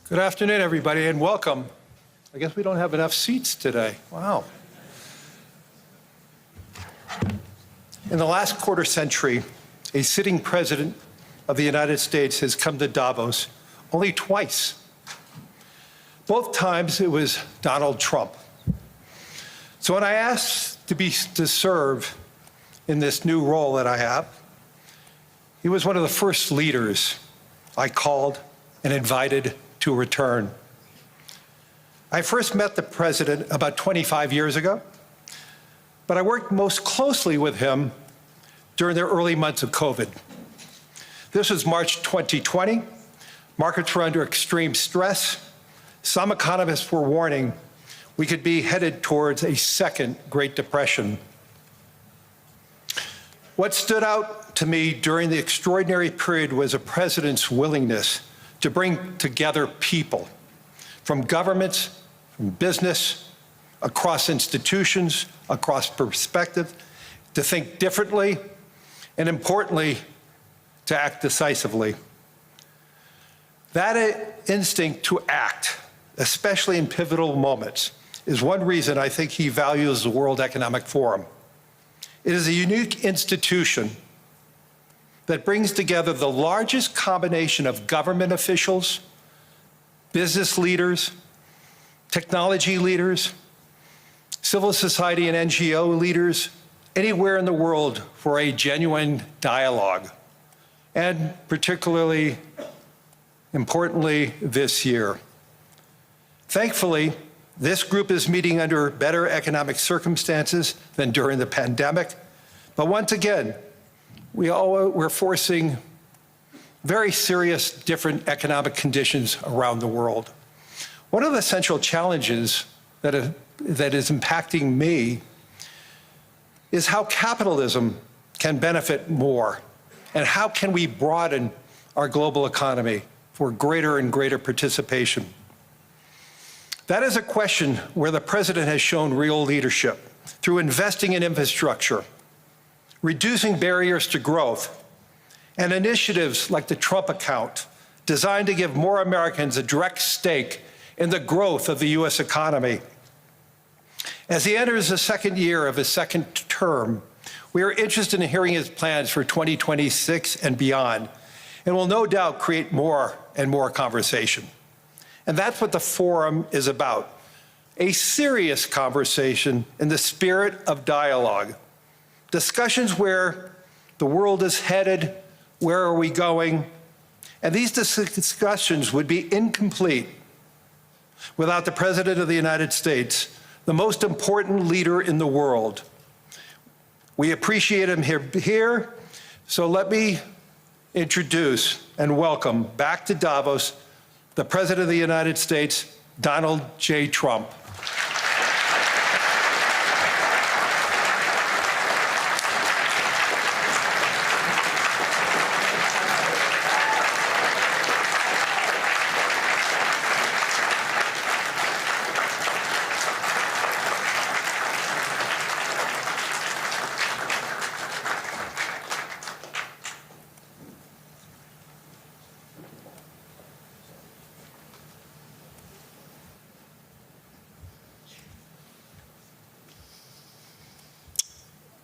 Good afternoon, everybody, and welcome. I guess we don't have enough seats today. Wow. In the last quarter century, a sitting president of the United States has come to Davos only twice. Both times it was Donald Trump. So when I asked to serve in this new role that I have, he was one of the first leaders I called and invited to return. I first met the president about 25 years ago, but I worked most closely with him during the early months of COVID. This was March 2020. Markets were under extreme stress. Some economists were warning we could be headed towards a second Great Depression. What stood out to me during the extraordinary period was a president's willingness to bring together people from governments, from business, across institutions, across perspective, to think differently, and importantly, to act decisively. That instinct to act, especially in pivotal moments, is one reason I think he values the World Economic Forum. It is a unique institution that brings together the largest combination of government officials, business leaders, technology leaders, civil society and NGO leaders, anywhere in the world for a genuine dialogue, and particularly, importantly, this year. Thankfully, this group is meeting under better economic circumstances than during the pandemic, but once again, we're facing very serious different economic conditions around the world. One of the central challenges that is impacting me is how capitalism can benefit more, and how can we broaden our global economy for greater and greater participation. That is a question where the president has shown real leadership through investing in infrastructure, reducing barriers to growth, and initiatives like the Trump account, designed to give more Americans a direct stake in the growth of the U.S. economy. As he enters the second year of his second term, we are interested in hearing his plans for 2026 and beyond, and will no doubt create more and more conversation. And that's what the forum is about, a serious conversation in the spirit of dialogue. Discussions where the world is headed, where are we going? And these discussions would be incomplete without the President of the United States, the most important leader in the world. We appreciate him here, so let me introduce and welcome back to Davos the President of the United States, Donald J. Trump.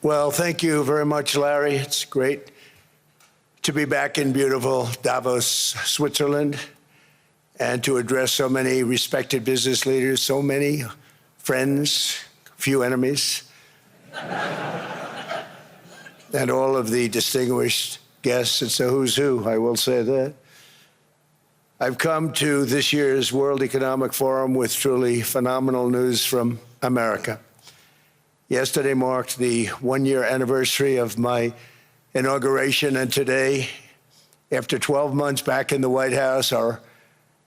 Well, thank you very much, Larry. It's great to be back in beautiful Davos, Switzerland, and to address so many respected business leaders, so many friends, few enemies, and all of the distinguished guests. It's a who's who, I will say that. I've come to this year's World Economic Forum with truly phenomenal news from America. Yesterday marked the one-year anniversary of my inauguration, and today, after 12 months back in the White House, our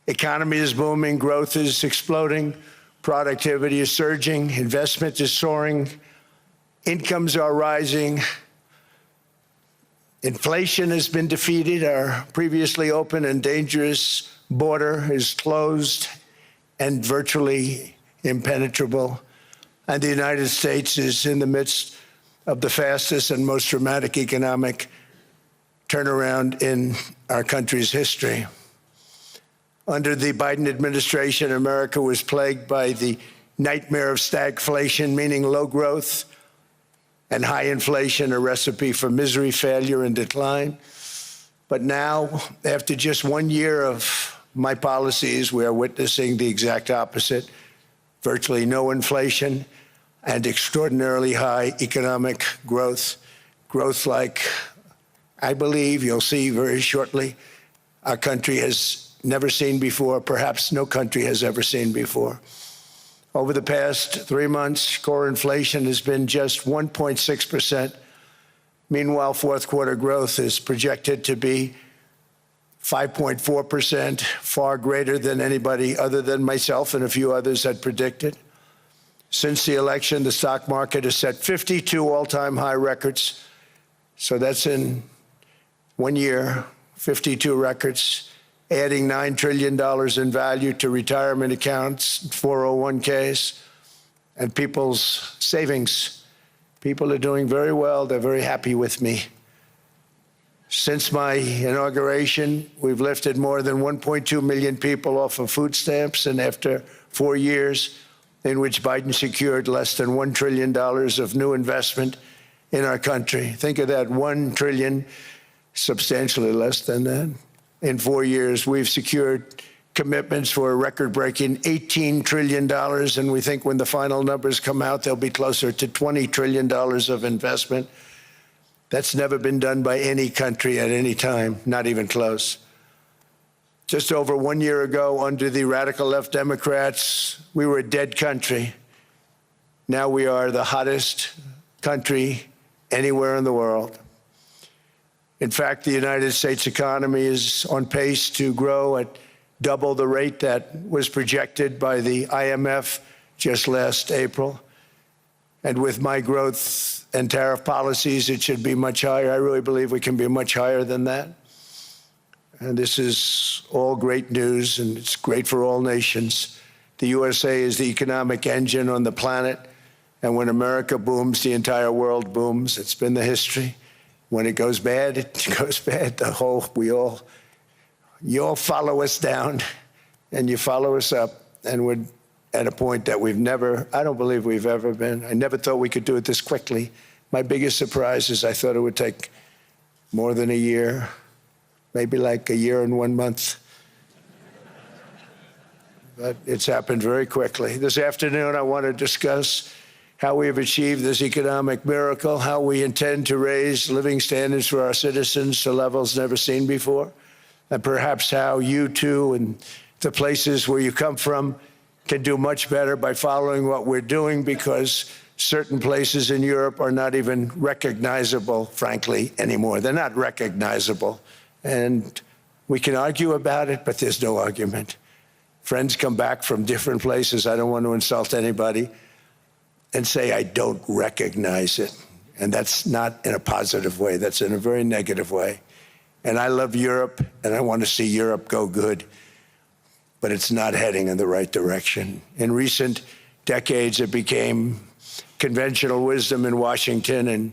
economy is booming, growth is exploding, productivity is surging, investment is soaring, incomes are rising, inflation has been defeated, our previously open and dangerous border is closed and virtually impenetrable. And the United States is in the midst of the fastest and most dramatic economic turnaround in our country's history. Under the Biden administration, America was plagued by the nightmare of stagflation, meaning low growth, and high inflation, a recipe for misery, failure, and decline. But now, after just 1 year of my policies, we are witnessing the exact opposite: virtually no inflation and extraordinarily high economic growth. Growth like I believe you'll see very shortly our country has never seen before, perhaps no country has ever seen before. Over the past 3 months, core inflation has been just 1.6%. Meanwhile, fourth quarter growth is projected to be 5.4%, far greater than anybody other than myself and a few others had predicted. Since the election, the stock market has set 52 all-time high records. So that's in 1 year, 52 records, adding $9 trillion in value to retirement accounts, 401ks, and people's savings. People are doing very well. They're very happy with me. Since my inauguration, we've lifted more than 1.2 million people off of food stamps, and after 4 years in which Biden secured less than $1 trillion of new investment in our country. Think of that, 1 trillion, substantially less than that. In 4 years, we've secured commitments for a record-breaking $18 trillion, and we think when the final numbers come out, they'll be closer to $20 trillion of investment. That's never been done by any country at any time, not even close. Just over 1 year ago, under the radical left Democrats, we were a dead country. Now we are the hottest country anywhere in the world. In fact, the United States economy is on pace to grow at double the rate that was projected by the IMF just last April. And with my growth and tariff policies, it should be much higher. I really believe we can be much higher than that. And this is all great news, and it's great for all nations. The USA is the economic engine on the planet, and when America booms, the entire world booms. It's been the history. When it goes bad, it goes bad. You all follow us down, and you follow us up, and we're at a point that I don't believe we've ever been. I never thought we could do it this quickly. My biggest surprise is I thought it would take more than a year, maybe like a year and 1 month. But it's happened very quickly. This afternoon, I want to discuss how we have achieved this economic miracle, how we intend to raise living standards for our citizens to levels never seen before, and perhaps how you too and the places where you come from can do much better by following what we're doing, because certain places in Europe are not even recognizable, frankly, anymore. They're not recognizable. And we can argue about it, but there's no argument. Friends come back from different places. I don't want to insult anybody, and say, I don't recognize it. And that's not in a positive way. That's in a very negative way. And I love Europe, and I want to see Europe go good, but it's not heading in the right direction. In recent decades, it became conventional wisdom in Washington and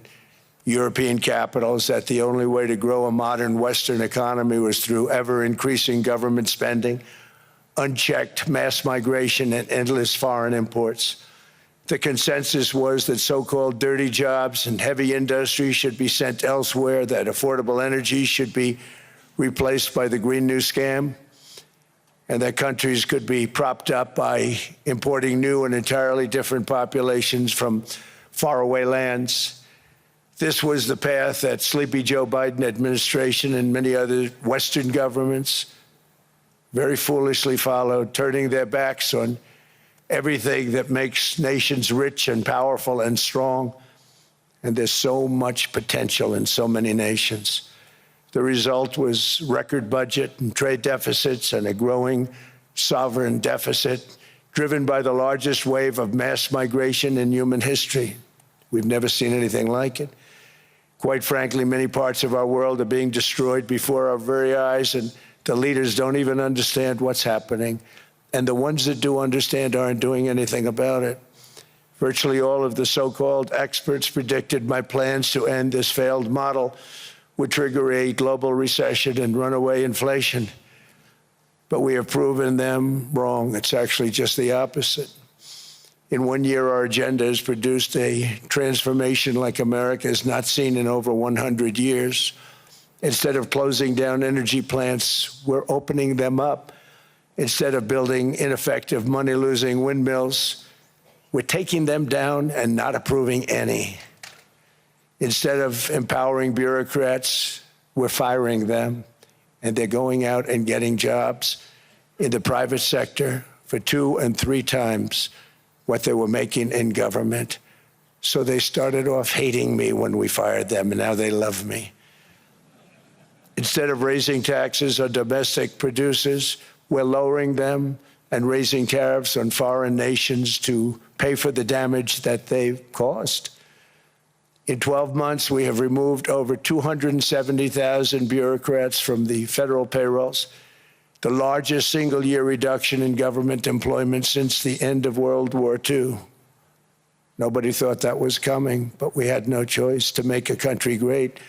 European capitals that the only way to grow a modern Western economy was through ever-increasing government spending, unchecked mass migration, and endless foreign imports. The consensus was that so-called dirty jobs and heavy industry should be sent elsewhere, that affordable energy should be replaced by the Green New Scam, and that countries could be propped up by importing new and entirely different populations from faraway lands. This was the path that Sleepy Joe Biden administration and many other Western governments very foolishly followed, turning their backs on everything that makes nations rich and powerful and strong. And there's so much potential in so many nations. The result was record budget and trade deficits and a growing sovereign deficit driven by the largest wave of mass migration in human history. We've never seen anything like it. Quite frankly, many parts of our world are being destroyed before our very eyes, and the leaders don't even understand what's happening. And the ones that do understand aren't doing anything about it. Virtually all of the so-called experts predicted my plans to end this failed model would trigger a global recession and runaway inflation. but we have proven them wrong. It's actually just the opposite. In 1 year, our agenda has produced a transformation like America has not seen in over 100 years. Instead of closing down energy plants, we're opening them up. Instead of building ineffective, money-losing windmills, we're taking them down and not approving any. Instead of empowering bureaucrats, we're firing them, and they're going out and getting jobs in the private sector for 2 and 3 times what they were making in government. So they started off hating me when we fired them, and now they love me. Instead of raising taxes on domestic producers, we're lowering them and raising tariffs on foreign nations to pay for the damage that they've caused. In 12 months, we have removed over 270,000 bureaucrats from the federal payrolls, the largest single-year reduction in government employment since the end of World War II. Nobody thought that was coming, but we had no choice. To make a country great,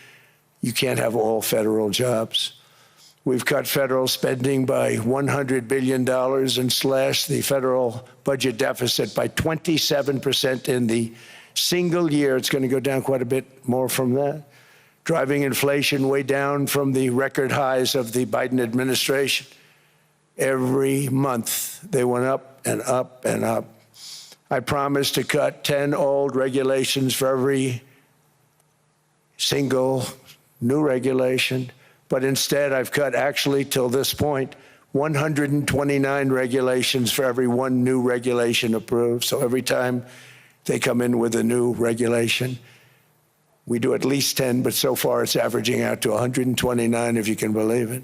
you can't have all federal jobs. We've cut federal spending by $100 billion and slashed the federal budget deficit by 27% in the single year. It's going to go down quite a bit more from that, driving inflation way down from the record highs of the Biden administration. Every month, they went up and up and up. I promised to cut 10 old regulations for every single new regulation, but instead I've cut, actually, till this point, 129 regulations for every 1 new regulation approved. So every time they come in with a new regulation, we do at least 10, but so far it's averaging out to 129, if you can believe it.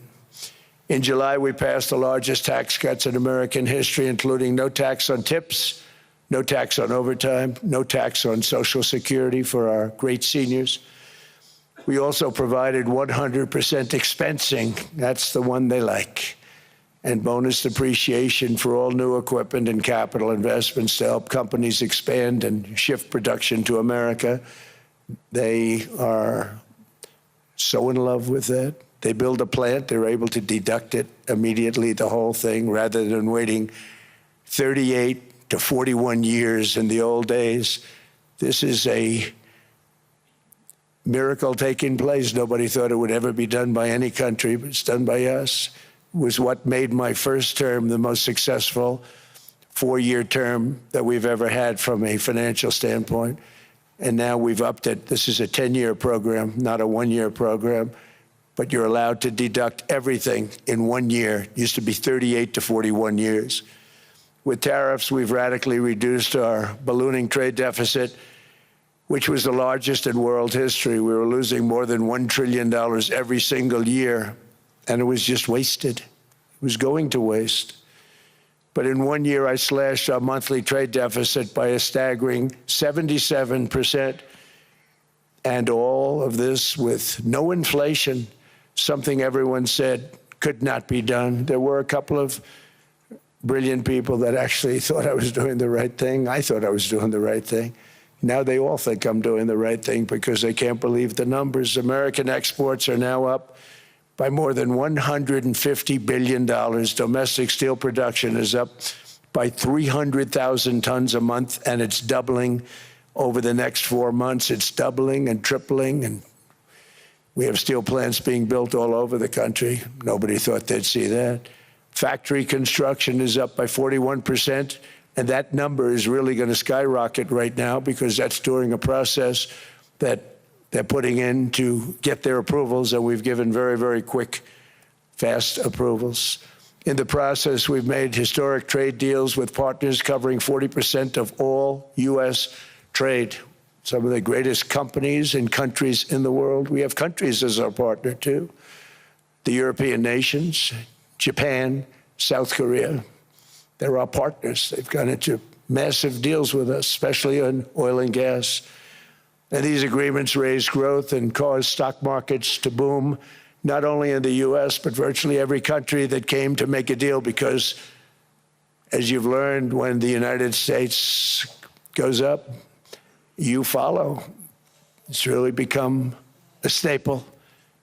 In July, we passed the largest tax cuts in American history, including no tax on tips, no tax on overtime, no tax on Social Security for our great seniors. We also provided 100% expensing, that's the one they like, and bonus depreciation for all new equipment and capital investments to help companies expand and shift production to America. They are so in love with that. They build a plant, they're able to deduct it immediately, the whole thing, rather than waiting 38 to 41 years in the old days. This is a miracle taking place. Nobody thought it would ever be done by any country, but it's done by us. It was what made my first term the most successful 4-year term that we've ever had from a financial standpoint. And now we've upped it. This is a 10-year program, not a 1-year program. But you're allowed to deduct everything in 1 year. It used to be 38 to 41 years. With tariffs, we've radically reduced our ballooning trade deficit, which was the largest in world history. We were losing more than $1 trillion every single year, and it was just wasted. It was going to waste. But in 1 year, I slashed our monthly trade deficit by a staggering 77%, and all of this with no inflation, something everyone said could not be done. There were a couple of brilliant people that actually thought I was doing the right thing. I thought I was doing the right thing. Now they all think I'm doing the right thing because they can't believe the numbers. American exports are now up by more than $150 billion. Domestic steel production is up by 300,000 tons a month, and it's doubling over the next 4 months. It's doubling and tripling, and we have steel plants being built all over the country. Nobody thought they'd see that. Factory construction is up by 41%, and that number is really going to skyrocket right now because that's during a process that they're putting in to get their approvals, and we've given very, very quick, fast approvals. In the process, we've made historic trade deals with partners covering 40% of all U.S. trade. Some of the greatest companies and countries in the world. We have countries as our partner, too. The European nations, Japan, South Korea. They're our partners. They've gone into massive deals with us, especially on oil and gas. And these agreements raise growth and cause stock markets to boom, not only in the U.S., but virtually every country that came to make a deal, because, as you've learned, when the United States goes up, you follow. It's really become a staple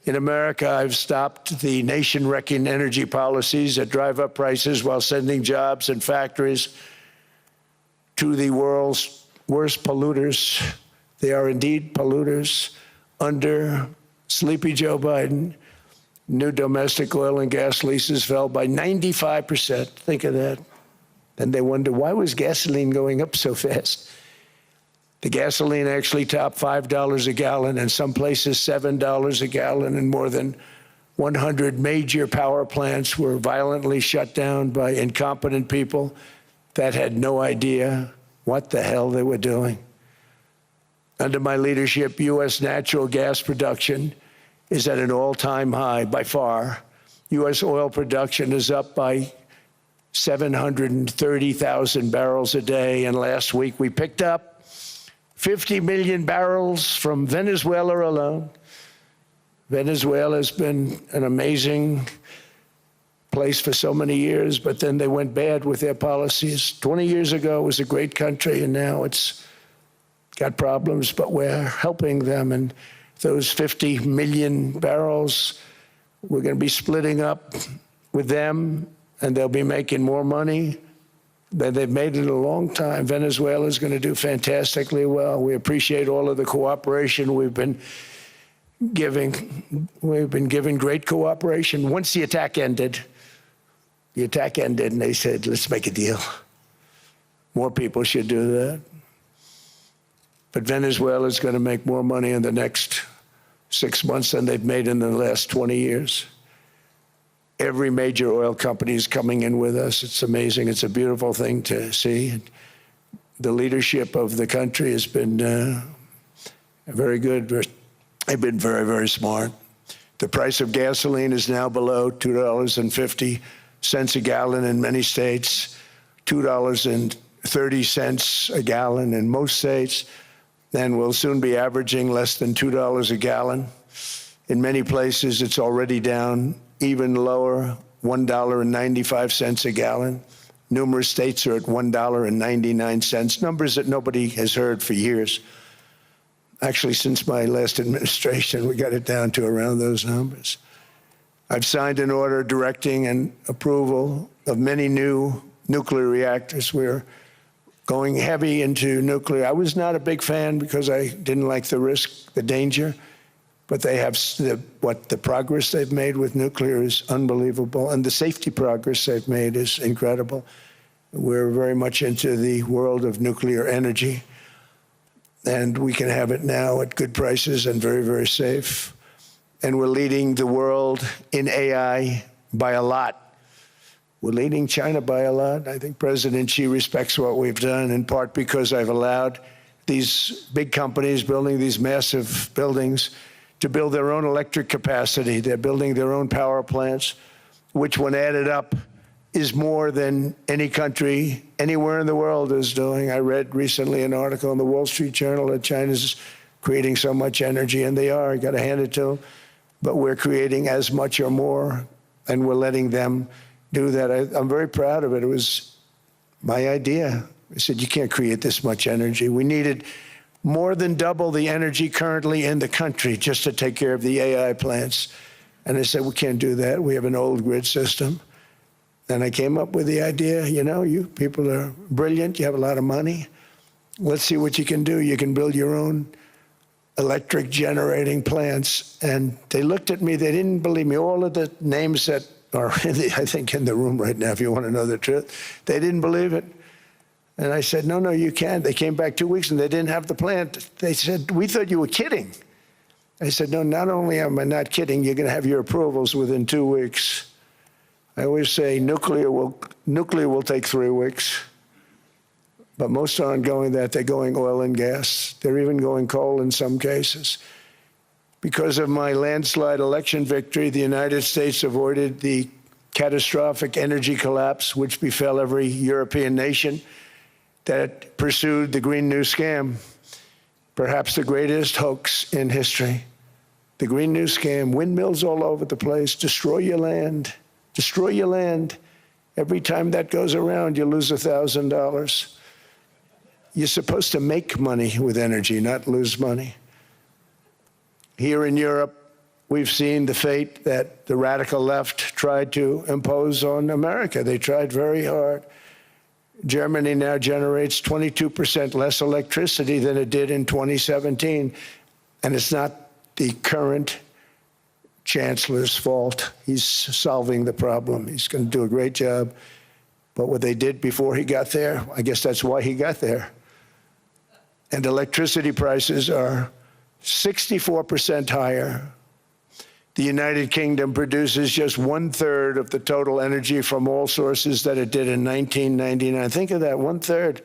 In America, I've stopped the nation-wrecking energy policies that drive up prices while sending jobs and factories to the world's worst polluters. They are indeed polluters. Under sleepy Joe Biden, new domestic oil and gas leases fell by 95%. Think of that. And they wonder, why was gasoline going up so fast? The gasoline actually topped $5 a gallon, and some places $7 a gallon, and more than 100 major power plants were violently shut down by incompetent people that had no idea what the hell they were doing. Under my leadership, U.S. natural gas production is at an all-time high by far. U.S. oil production is up by 730,000 barrels a day, and last week we picked up 50 million barrels from Venezuela alone. Venezuela has been an amazing place for so many years, but then they went bad with their policies. 20 years ago, it was a great country, and now it's got problems, but we're helping them. And those 50 million barrels, we're going to be splitting up with them, and they'll be making more money than they've made in a long time. Venezuela is going to do fantastically well. We appreciate all of the cooperation we've been giving. We've been giving great cooperation. Once the attack ended, and they said, let's make a deal. More people should do that. But Venezuela is going to make more money in the next 6 months than they've made in the last 20 years. Every major oil company is coming in with us. It's amazing. It's a beautiful thing to see. The leadership of the country has been very good. They've been very, very smart. The price of gasoline is now below $2.50 a gallon in many states, $2.30 a gallon in most states, and we'll soon be averaging less than $2 a gallon. In many places, it's already down even lower, $1.95 a gallon. Numerous states are at $1.99, numbers that nobody has heard for years. Actually, since my last administration, we got it down to around those numbers. I've signed an order directing and approval of many new nuclear reactors. We're going heavy into nuclear. I was not a big fan because I didn't like the risk, the danger. But they have the progress they've made with nuclear is unbelievable, and the safety progress they've made is incredible. We're very much into the world of nuclear energy, and we can have it now at good prices and very, very safe. And we're leading the world in AI by a lot. We're leading China by a lot. I think President Xi respects what we've done, in part because I've allowed these big companies building these massive buildings to build their own electric capacity. They're building their own power plants, which when added up is more than any country anywhere in the world is doing. I read recently an article in the Wall Street Journal that China's creating so much energy, and they are, I gotta hand it to them, but we're creating as much or more, and we're letting them do that. I'm very proud of it. It was my idea. I said, you can't create this much energy. We needed more than double the energy currently in the country just to take care of the AI plants. And I said, we can't do that. We have an old grid system. And I came up with the idea, you know, you people are brilliant. You have a lot of money. Let's see what you can do. You can build your own electric generating plants. And they looked at me. They didn't believe me. All of the names that are, I think, in the room right now, if you want to know the truth, they didn't believe it. And I said, no, you can't. They came back 2 weeks and they didn't have the plant. They said, we thought you were kidding. I said, no, not only am I not kidding, you're going to have your approvals within 2 weeks. I always say nuclear will take 3 weeks. But most aren't going that. They're going oil and gas. They're even going coal in some cases. Because of my landslide election victory, the United States avoided the catastrophic energy collapse which befell every European nation that pursued the Green New Scam, perhaps the greatest hoax in history. The Green New Scam, windmills all over the place, destroy your land, destroy your land. Every time that goes around, you lose $1,000. You're supposed to make money with energy, not lose money. Here in Europe, we've seen the fate that the radical left tried to impose on America. They tried very hard. Germany now generates 22% less electricity than it did in 2017, and it's not the current chancellor's fault. He's solving the problem. He's going to do a great job. But what they did before he got there, I guess that's why he got there. And electricity prices are 64% higher. The United Kingdom produces just 1/3 of the total energy from all sources that it did in 1999. Think of that, 1/3.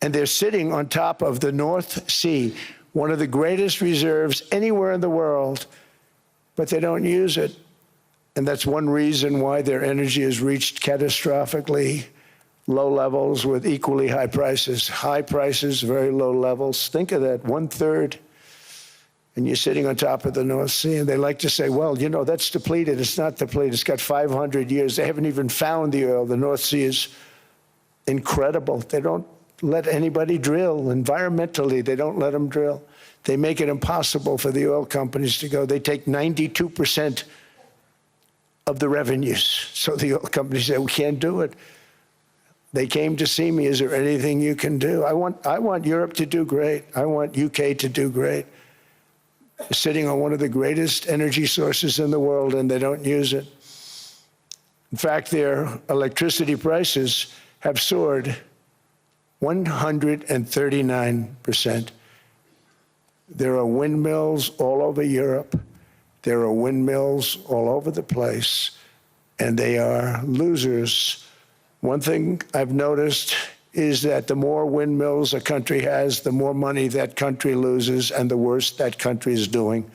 And they're sitting on top of the North Sea, one of the greatest reserves anywhere in the world, but they don't use it. And that's one reason why their energy has reached catastrophically low levels with equally high prices. High prices, very low levels. Think of that, 1/3. And you're sitting on top of the North Sea, and they like to say, well, you know, that's depleted. It's not depleted. It's got 500 years. They haven't even found the oil. The North Sea is incredible. They don't let anybody drill. Environmentally, they don't let them drill. They make it impossible for the oil companies to go. They take 92% of the revenues. So the oil companies say, we can't do it. They came to see me. Is there anything you can do? I want Europe to do great. I want UK to do great. They're sitting on one of the greatest energy sources in the world, and they don't use it. In fact, their electricity prices have soared 139%. There are windmills all over Europe. There are windmills all over the place, and they are losers. One thing I've noticed is that the more windmills a country has, the more money that country loses and the worse that country is doing.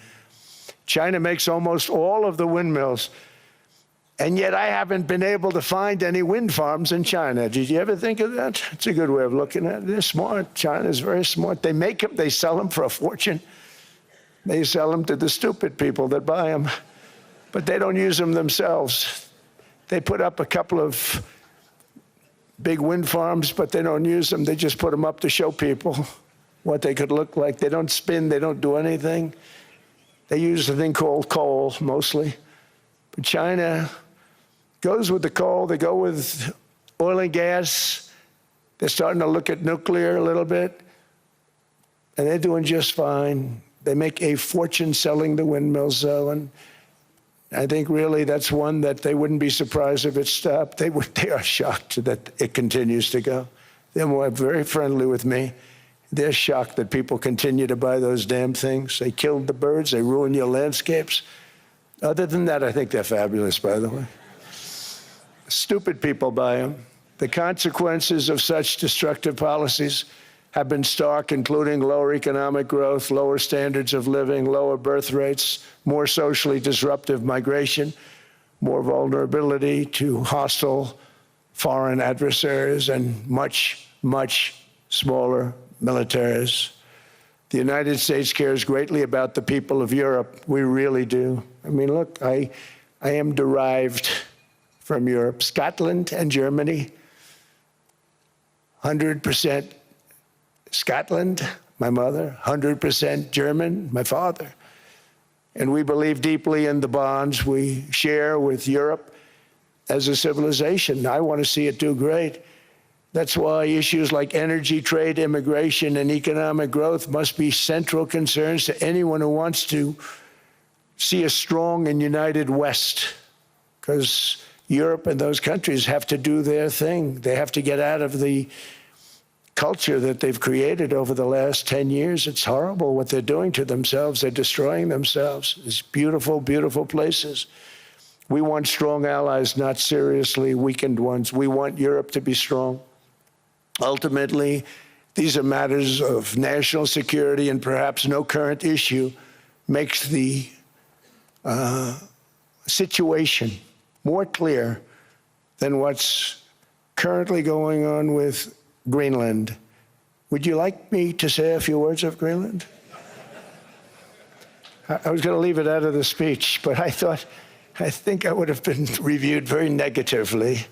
China makes almost all of the windmills, and yet I haven't been able to find any wind farms in China. Did you ever think of that? It's a good way of looking at it. They're smart. China's very smart. They make them, they sell them for a fortune. They sell them to the stupid people that buy them, but they don't use them themselves. They put up a couple of big wind farms, but they don't use them. They just put them up to show people what they could look like. They don't spin. They don't do anything. They use a thing called coal, mostly. But China goes with the coal. They go with oil and gas. They're starting to look at nuclear a little bit, and they're doing just fine. They make a fortune selling the windmills, though, and I think really that's one that they wouldn't be surprised if it stopped. They are shocked that it continues to go. They're very friendly with me. They're shocked that people continue to buy those damn things. They killed the birds. They ruin your landscapes. Other than that, I think they're fabulous, by the way. Stupid people buy them. The consequences of such destructive policies have been stark, including lower economic growth, lower standards of living, lower birth rates, more socially disruptive migration, more vulnerability to hostile foreign adversaries, and much, much smaller militaries. The United States cares greatly about the people of Europe. We really do. I mean, look, I am derived from Europe. Scotland and Germany, 100% Scotland, my mother, 100% German, my father. And we believe deeply in the bonds we share with Europe as a civilization. I want to see it do great. That's why issues like energy, trade, immigration, and economic growth must be central concerns to anyone who wants to see a strong and united West, because Europe and those countries have to do their thing. They have to get out of the culture that they've created over the last 10 years. It's horrible what they're doing to themselves. They're destroying themselves. It's beautiful, beautiful places. We want strong allies, not seriously weakened ones. We want Europe to be strong. Ultimately, these are matters of national security, and perhaps no current issue makes the situation more clear than what's currently going on with Greenland. Would you like me to say a few words of Greenland? I was going to leave it out of the speech, but I think I would have been reviewed very negatively.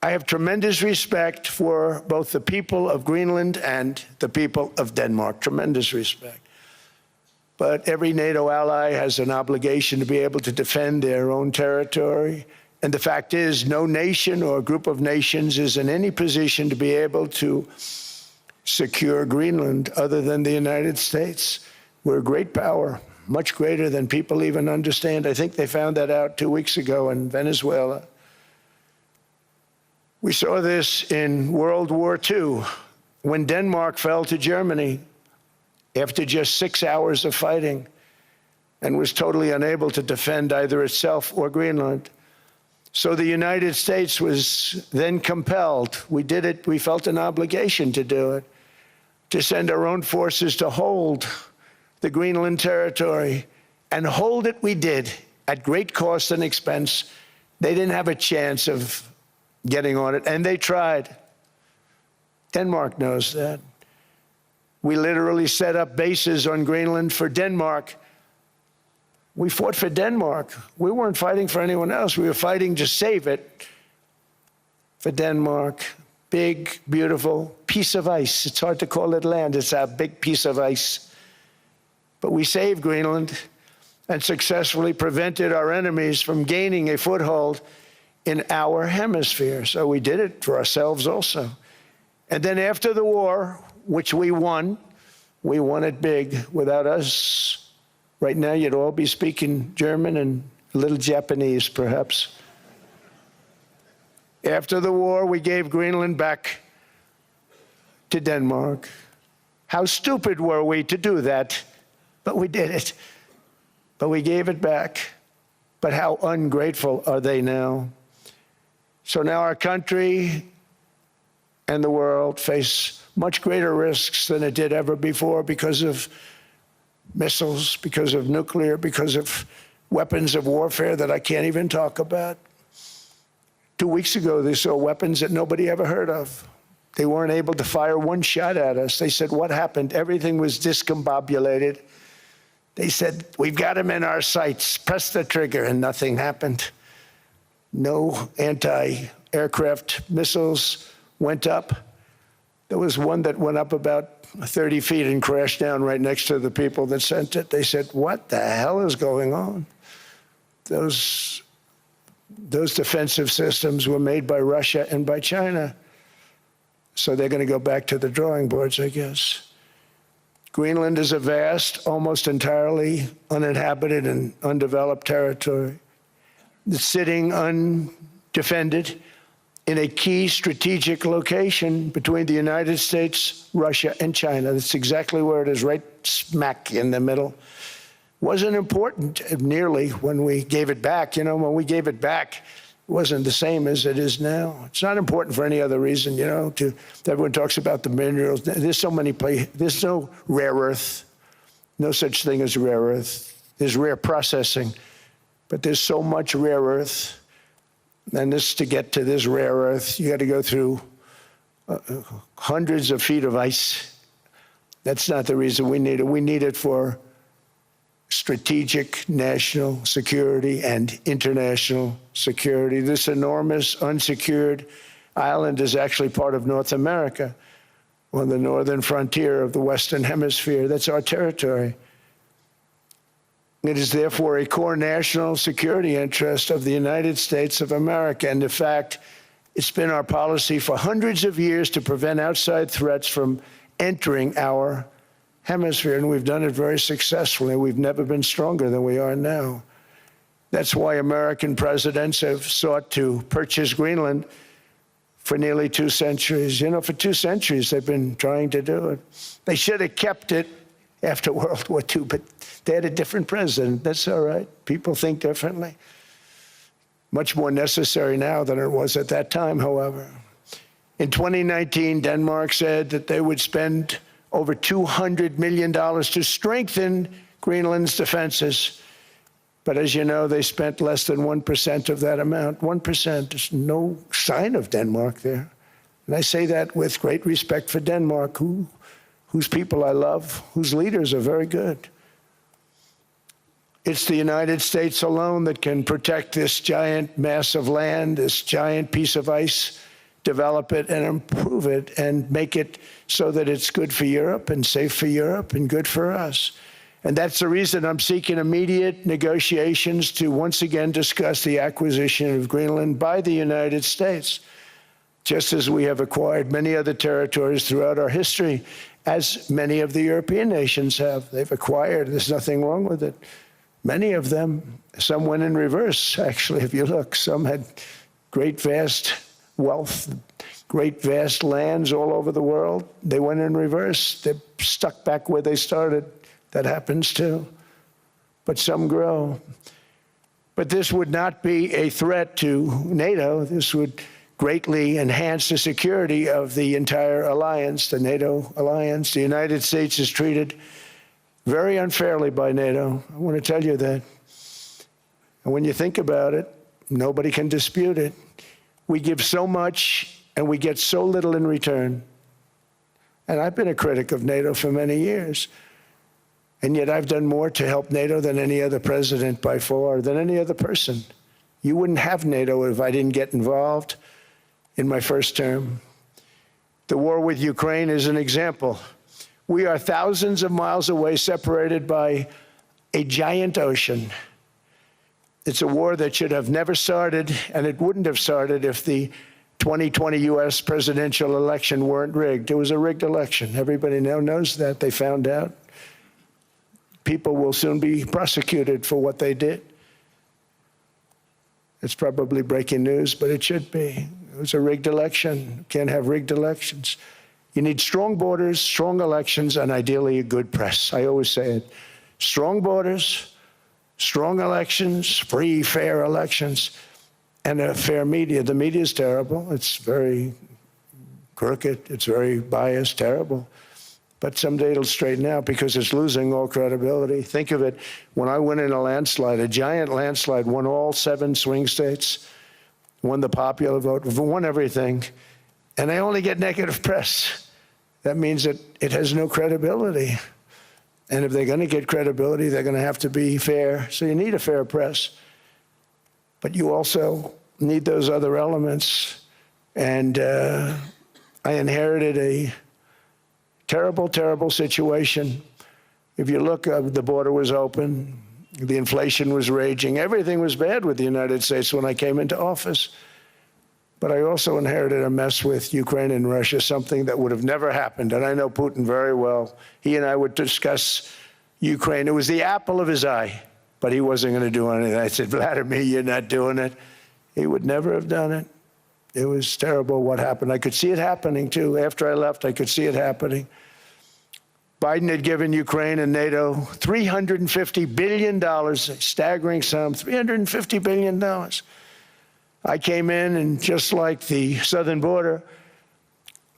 I have tremendous respect for both the people of Greenland and the people of Denmark, tremendous respect. but every NATO ally has an obligation to be able to defend their own territory. And the fact is, no nation or group of nations is in any position to be able to secure Greenland other than the United States. We're a great power, much greater than people even understand. I think they found that out 2 weeks ago in Venezuela. We saw this in World War II, when Denmark fell to Germany after just 6 hours of fighting and was totally unable to defend either itself or Greenland. So the United States was then compelled, we did it, we felt an obligation to do it, to send our own forces to hold the Greenland territory. And hold it we did, at great cost and expense. They didn't have a chance of getting on it, and they tried. Denmark knows that. We literally set up bases on Greenland for Denmark. We fought for Denmark. We weren't fighting for anyone else. We were fighting to save it for Denmark. Big, beautiful piece of ice. It's hard to call it land. It's a big piece of ice. But we saved Greenland and successfully prevented our enemies from gaining a foothold in our hemisphere. So we did it for ourselves also. And then after the war, which we won it big. Without us, right now you'd all be speaking German and a little Japanese, perhaps. After the war, we gave Greenland back to Denmark. How stupid were we to do that? But we did it. But we gave it back. But how ungrateful are they now? So now our country and the world face much greater risks than it did ever before because of missiles, because of nuclear, because of weapons of warfare that I can't even talk about. 2 weeks ago, they saw weapons that nobody ever heard of. They weren't able to fire one shot at us. They said, what happened? Everything was discombobulated. They said, we've got them in our sights. Press the trigger, and nothing happened. No anti-aircraft missiles went up. There was one that went up about 30 feet and crashed down right next to the people that sent it. They said, what the hell is going on? Those defensive systems were made by Russia and by China. So they're going to go back to the drawing boards, I guess. Greenland is a vast, almost entirely uninhabited and undeveloped territory. It's sitting undefended in a key strategic location between the United States, Russia, and China. That's exactly where it is, right smack in the middle. Wasn't important nearly when we gave it back. You know, when we gave it back, it wasn't the same as it is now. It's not important for any other reason, you know, everyone talks about the minerals. There's so many places. There's no rare earth, no such thing as rare earth. There's rare processing, but there's so much rare earth. And to get to this rare earth, you got to go through hundreds of feet of ice. That's not the reason we need it. We need it for strategic national security and international security. This enormous unsecured island is actually part of North America, on the northern frontier of the Western Hemisphere. That's our territory. It is therefore a core national security interest of the United States of America. And in fact, it's been our policy for hundreds of years to prevent outside threats from entering our hemisphere, and we've done it very successfully. We've never been stronger than we are now. That's why American presidents have sought to purchase Greenland for nearly 2 centuries. You know, for 2 centuries they've been trying to do it. They should have kept it after World War II, but they had a different president. That's all right. People think differently. Much more necessary now than it was at that time, however. In 2019, Denmark said that they would spend over $200 million to strengthen Greenland's defenses. But as you know, they spent less than 1% of that amount. 1%. There's no sign of Denmark there. And I say that with great respect for Denmark, whose people I love, whose leaders are very good. It's the United States alone that can protect this giant mass of land, this giant piece of ice, develop it and improve it and make it so that it's good for Europe and safe for Europe and good for us. And that's the reason I'm seeking immediate negotiations to once again discuss the acquisition of Greenland by the United States, just as we have acquired many other territories throughout our history, as many of the European nations have. They've acquired, there's nothing wrong with it. Many of them, some went in reverse, actually, if you look. Some had great, vast wealth, great, vast lands all over the world. They went in reverse. They're stuck back where they started. That happens too. But some grow. But this would not be a threat to NATO. This would greatly enhance the security of the entire alliance, the NATO alliance. The United States is treated very unfairly by NATO. I want to tell you that. And when you think about it, nobody can dispute it. We give so much and we get so little in return. And I've been a critic of NATO for many years. And yet I've done more to help NATO than any other president by far, than any other person. You wouldn't have NATO if I didn't get involved in my first term. The war with Ukraine is an example. We are thousands of miles away, separated by a giant ocean. It's a war that should have never started, and it wouldn't have started if the 2020 U.S. presidential election weren't rigged. It was a rigged election. Everybody now knows that. They found out. People will soon be prosecuted for what they did. It's probably breaking news, but it should be. It was a rigged election. You can't have rigged elections. You need strong borders, strong elections, and ideally a good press. I always say it. Strong borders, strong elections, free, fair elections, and a fair media. The media is terrible. It's very crooked. It's very biased, terrible. But someday it'll straighten out because it's losing all credibility. Think of it, when I went in a landslide, a giant landslide, won all 7 swing states, won the popular vote, won everything, and they only get negative press. That means that it has no credibility. And if they're going to get credibility, they're going to have to be fair. So you need a fair press. But you also need those other elements. And I inherited a terrible, terrible situation. If you look, the border was open, the inflation was raging, everything was bad with the United States when I came into office. But I also inherited a mess with Ukraine and Russia, something that would have never happened. And I know Putin very well. He and I would discuss Ukraine. It was the apple of his eye, but he wasn't going to do anything. I said, Vladimir, you're not doing it. He would never have done it. It was terrible what happened. I could see it happening, too. After I left, I could see it happening. Biden had given Ukraine and NATO $350 billion, a staggering sum, $350 billion. I came in, and just like the southern border,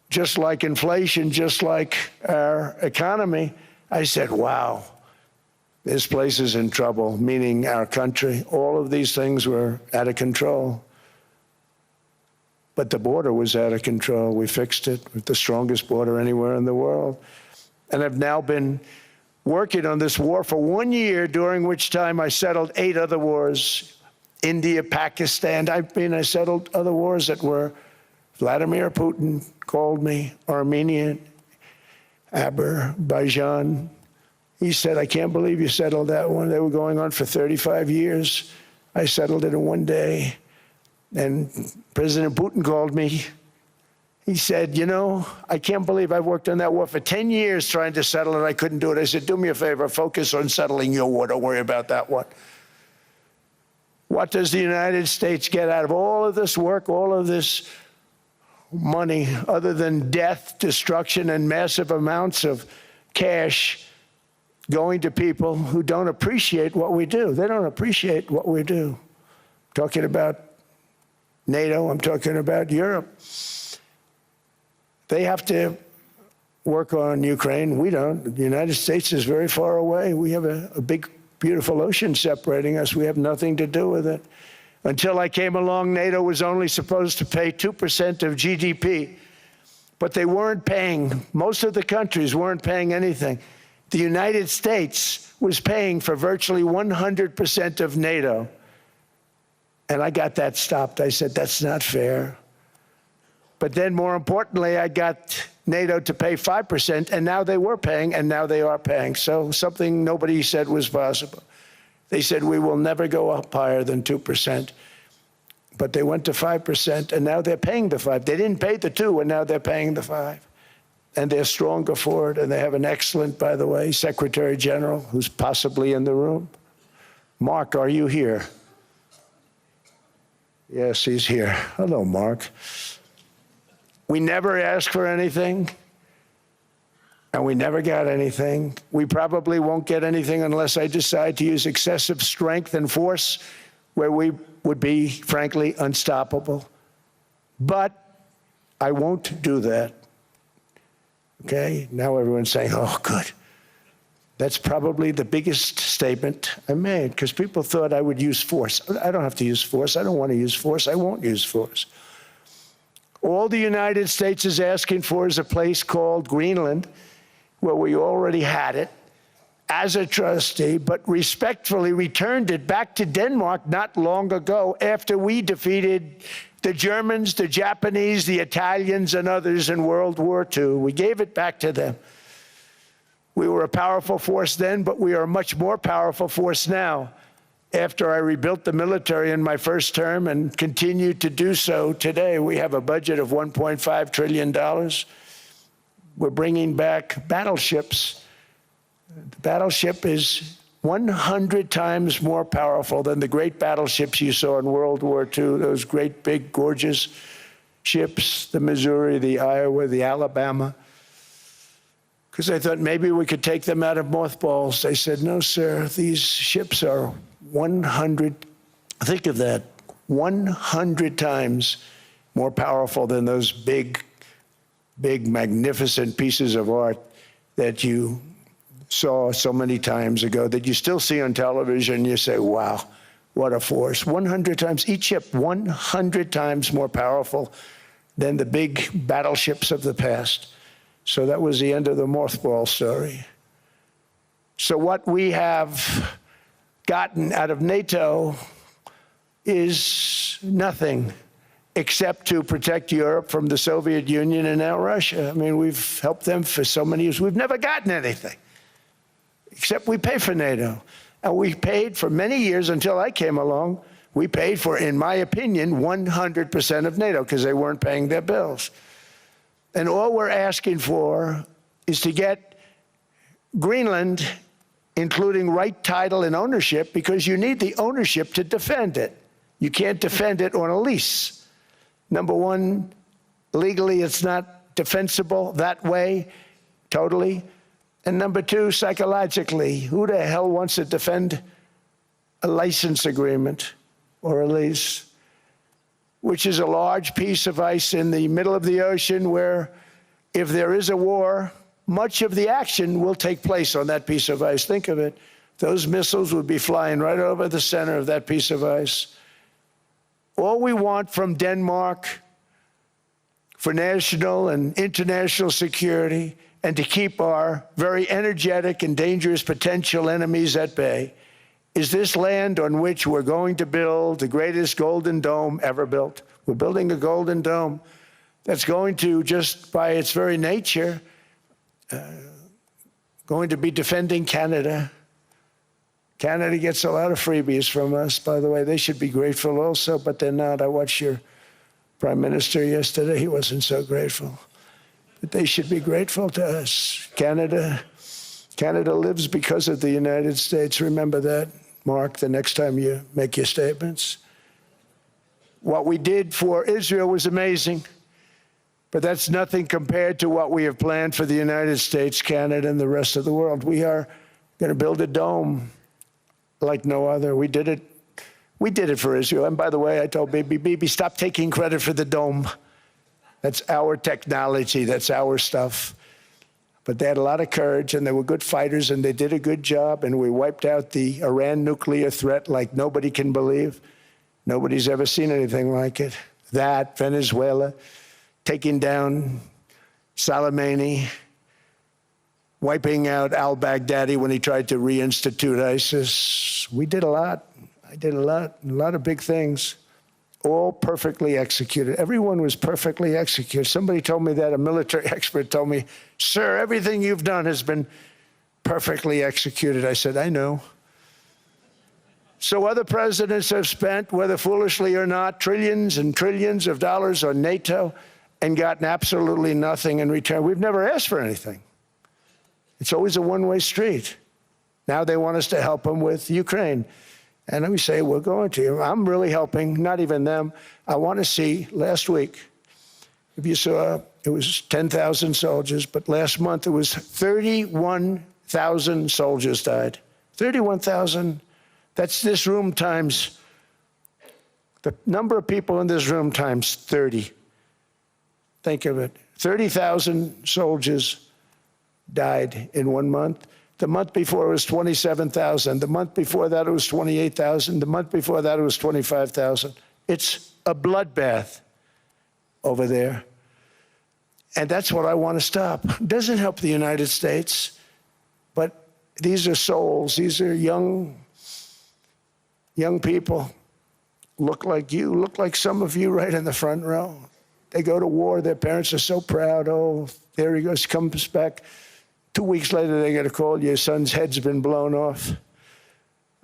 just like inflation, just like our economy, I said, wow, this place is in trouble, meaning our country. All of these things were out of control. But the border was out of control. We fixed it with the strongest border anywhere in the world. And I've now been working on this war for 1 year, during which time I settled 8 other wars. India, Pakistan, I settled other wars that were, Vladimir Putin called me, Armenia, Azerbaijan. He said, I can't believe you settled that one. They were going on for 35 years. I settled it in 1 day. And President Putin called me. He said, you know, I can't believe I've worked on that war for 10 years trying to settle it. I couldn't do it. I said, do me a favor, focus on settling your war. Don't worry about that one. What does the United States get out of all of this work, all of this money, other than death, destruction, and massive amounts of cash going to people who don't appreciate what we do? They don't appreciate what we do. I'm talking about NATO, I'm talking about Europe. They have to work on Ukraine. We don't. The United States is very far away. We have a big, beautiful ocean separating us. We have nothing to do with it. Until I came along, NATO was only supposed to pay 2% of GDP, but they weren't paying. Most of the countries weren't paying anything. The United States was paying for virtually 100% of NATO. And I got that stopped. I said, that's not fair. But then, more importantly, I got NATO to pay 5%, and now they were paying, and now they are paying. So something nobody said was possible. They said we will never go up higher than 2%. But they went to 5%, and now they're paying the 5. They didn't pay the 2, and now they're paying the 5. And they're stronger for it, and they have an excellent, by the way, Secretary General, who's possibly in the room. Mark, are you here? Yes, he's here. Hello, Mark. We never asked for anything, and we never got anything. We probably won't get anything unless I decide to use excessive strength and force, where we would be, frankly, unstoppable. But I won't do that. Okay? Now everyone's saying, oh, good. That's probably the biggest statement I made, because people thought I would use force. I don't have to use force. I don't want to use force. I won't use force. All the United States is asking for is a place called Greenland, where we already had it, as a trustee, but respectfully returned it back to Denmark not long ago after we defeated the Germans, the Japanese, the Italians, and others in World War II. We gave it back to them. We were a powerful force then, but we are a much more powerful force now after I rebuilt the military in my first term and continue to do so today. We have a budget of $1.5 trillion. We're bringing back battleships. The battleship is 100 times more powerful than the great battleships you saw in World War II, those great, big, gorgeous ships, the Missouri, the Iowa, the Alabama. Because I thought maybe we could take them out of mothballs. They said, no, sir, these ships are 100, think of that, 100 times more powerful than those big, magnificent pieces of art that you saw so many times ago, that you still see on television. You say, wow, what a force. 100 times, each ship 100 times more powerful than the big battleships of the past. So that was the end of the mothball story. So what we have gotten out of NATO is nothing except to protect Europe from the Soviet Union and now Russia. I mean, we've helped them for so many years. We've never gotten anything, except we pay for NATO. And we paid for many years until I came along. We paid for, in my opinion, 100% of NATO because they weren't paying their bills. And all we're asking for is to get Greenland, including right title and ownership, because you need the ownership to defend it. You can't defend it on a lease. Number one, legally it's not defensible that way, totally. And number two, psychologically, who the hell wants to defend a license agreement or a lease, which is a large piece of ice in the middle of the ocean where if there is a war, much of the action will take place on that piece of ice. Think of it. Those missiles would be flying right over the center of that piece of ice. All we want from Denmark for national and international security and to keep our very energetic and dangerous potential enemies at bay is this land on which we're going to build the greatest golden dome ever built. We're building a golden dome that's going to, just by its very nature, going to be defending Canada. Canada gets a lot of freebies from us, by the way. They should be grateful also, but they're not. I watched your prime minister yesterday. He wasn't so grateful. But they should be grateful to us. Canada lives because of the United States. Remember that, Mark, the next time you make your statements. What we did for Israel was amazing, but that's nothing compared to what we have planned for the United States, Canada, and the rest of the world. We are going to build a dome like no other. We did it for Israel. And by the way, I told Bibi, stop taking credit for the dome. That's our technology. That's our stuff. But they had a lot of courage, and they were good fighters, and they did a good job, and we wiped out the Iran nuclear threat like nobody can believe. Nobody's ever seen anything like it. That, Venezuela, taking down Soleimani, wiping out al-Baghdadi when he tried to reinstitute ISIS. We did a lot. I did a lot of big things. all perfectly executed. Everyone was perfectly executed. Somebody told me that, a military expert told me, "Sir, everything you've done has been perfectly executed." I said, "I know." So other presidents have spent, whether foolishly or not, trillions and trillions of dollars on NATO and gotten absolutely nothing in return. We've never asked for anything. It's always a one-way street. Now they want us to help them with Ukraine. And we say, we're going to. I'm really helping, not even them. I want to see, last week, if you saw, it was 10,000 soldiers, but last month it was 31,000 soldiers died. 31,000. That's this room times, the number of people in this room times 30. Think of it. 30,000 soldiers died in 1 month. The month before it was 27,000. The month before that it was 28,000. The month before that it was 25,000. It's a bloodbath over there. And that's what I want to stop. It doesn't help the United States, but these are souls. These are young people, look like you, look like some of you right in the front row. They go to war, their parents are so proud. Oh, there he goes, comes back. 2 weeks later, they get a call, your son's head's been blown off.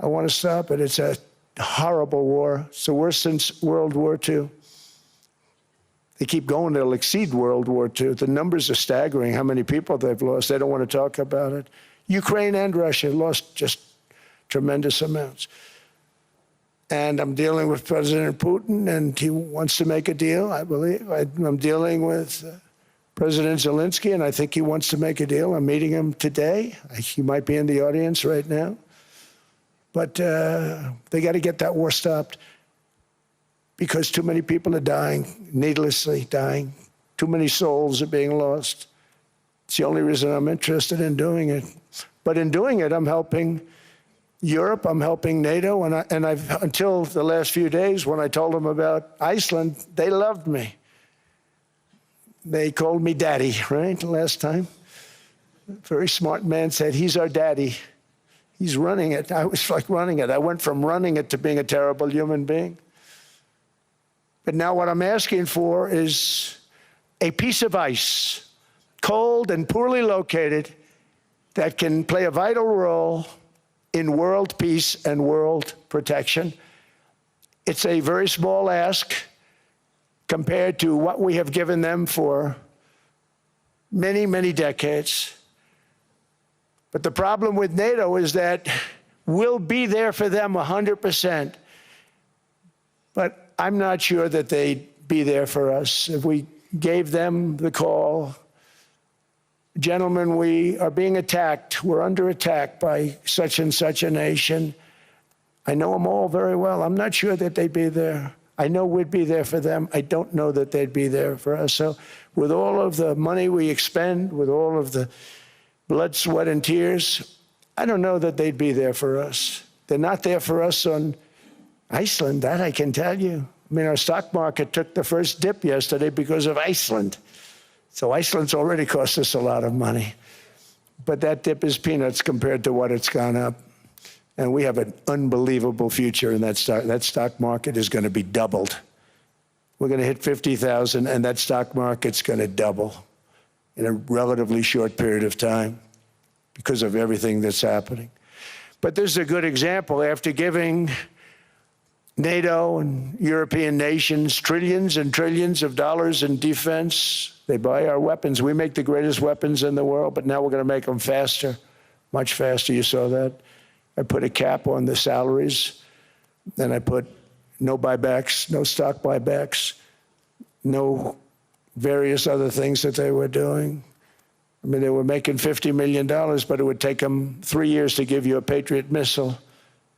I want to stop it. It's a horrible war. It's the worst since World War II. They keep going, they'll exceed World War II. The numbers are staggering, how many people they've lost. They don't want to talk about it. Ukraine and Russia lost just tremendous amounts. And I'm dealing with President Putin, and he wants to make a deal, I believe. I'm dealing with President Zelensky, and I think he wants to make a deal. I'm meeting him today. He might be in the audience right now. But they got to get that war stopped because too many people are dying, needlessly dying. Too many souls are being lost. It's the only reason I'm interested in doing it. But in doing it, I'm helping Europe, I'm helping NATO, and I've until the last few days when I told them about Iceland, they loved me. They called me daddy, right, last time. A very smart man said, he's our daddy. He's running it. I was like running it. I went from running it to being a terrible human being. But now what I'm asking for is a piece of ice, cold and poorly located, that can play a vital role in world peace and world protection. It's a very small ask compared to what we have given them for many, many decades. But the problem with NATO is that we'll be there for them 100%. But I'm not sure that they'd be there for us if we gave them the call. Gentlemen, we are being attacked. We're under attack by such and such a nation. I know them all very well. I'm not sure that they'd be there. I know we'd be there for them. I don't know that they'd be there for us. So with all of the money we expend, with all of the blood, sweat, and tears, I don't know that they'd be there for us. They're not there for us on Iceland, that I can tell you. I mean, our stock market took the first dip yesterday because of Iceland. So Iceland's already cost us a lot of money. But that dip is peanuts compared to what it's gone up. And we have an unbelievable future in that stock. That stock market is going to be doubled. We're going to hit 50,000, and that stock market's going to double in a relatively short period of time because of everything that's happening. But this is a good example. After giving NATO and European nations trillions and trillions of dollars in defense, they buy our weapons. We make the greatest weapons in the world, but now we're going to make them faster, much faster. You saw that. I put a cap on the salaries. Then I put no buybacks, no stock buybacks, no various other things that they were doing. I mean, they were making $50 million, but it would take them 3 years to give you a Patriot missile.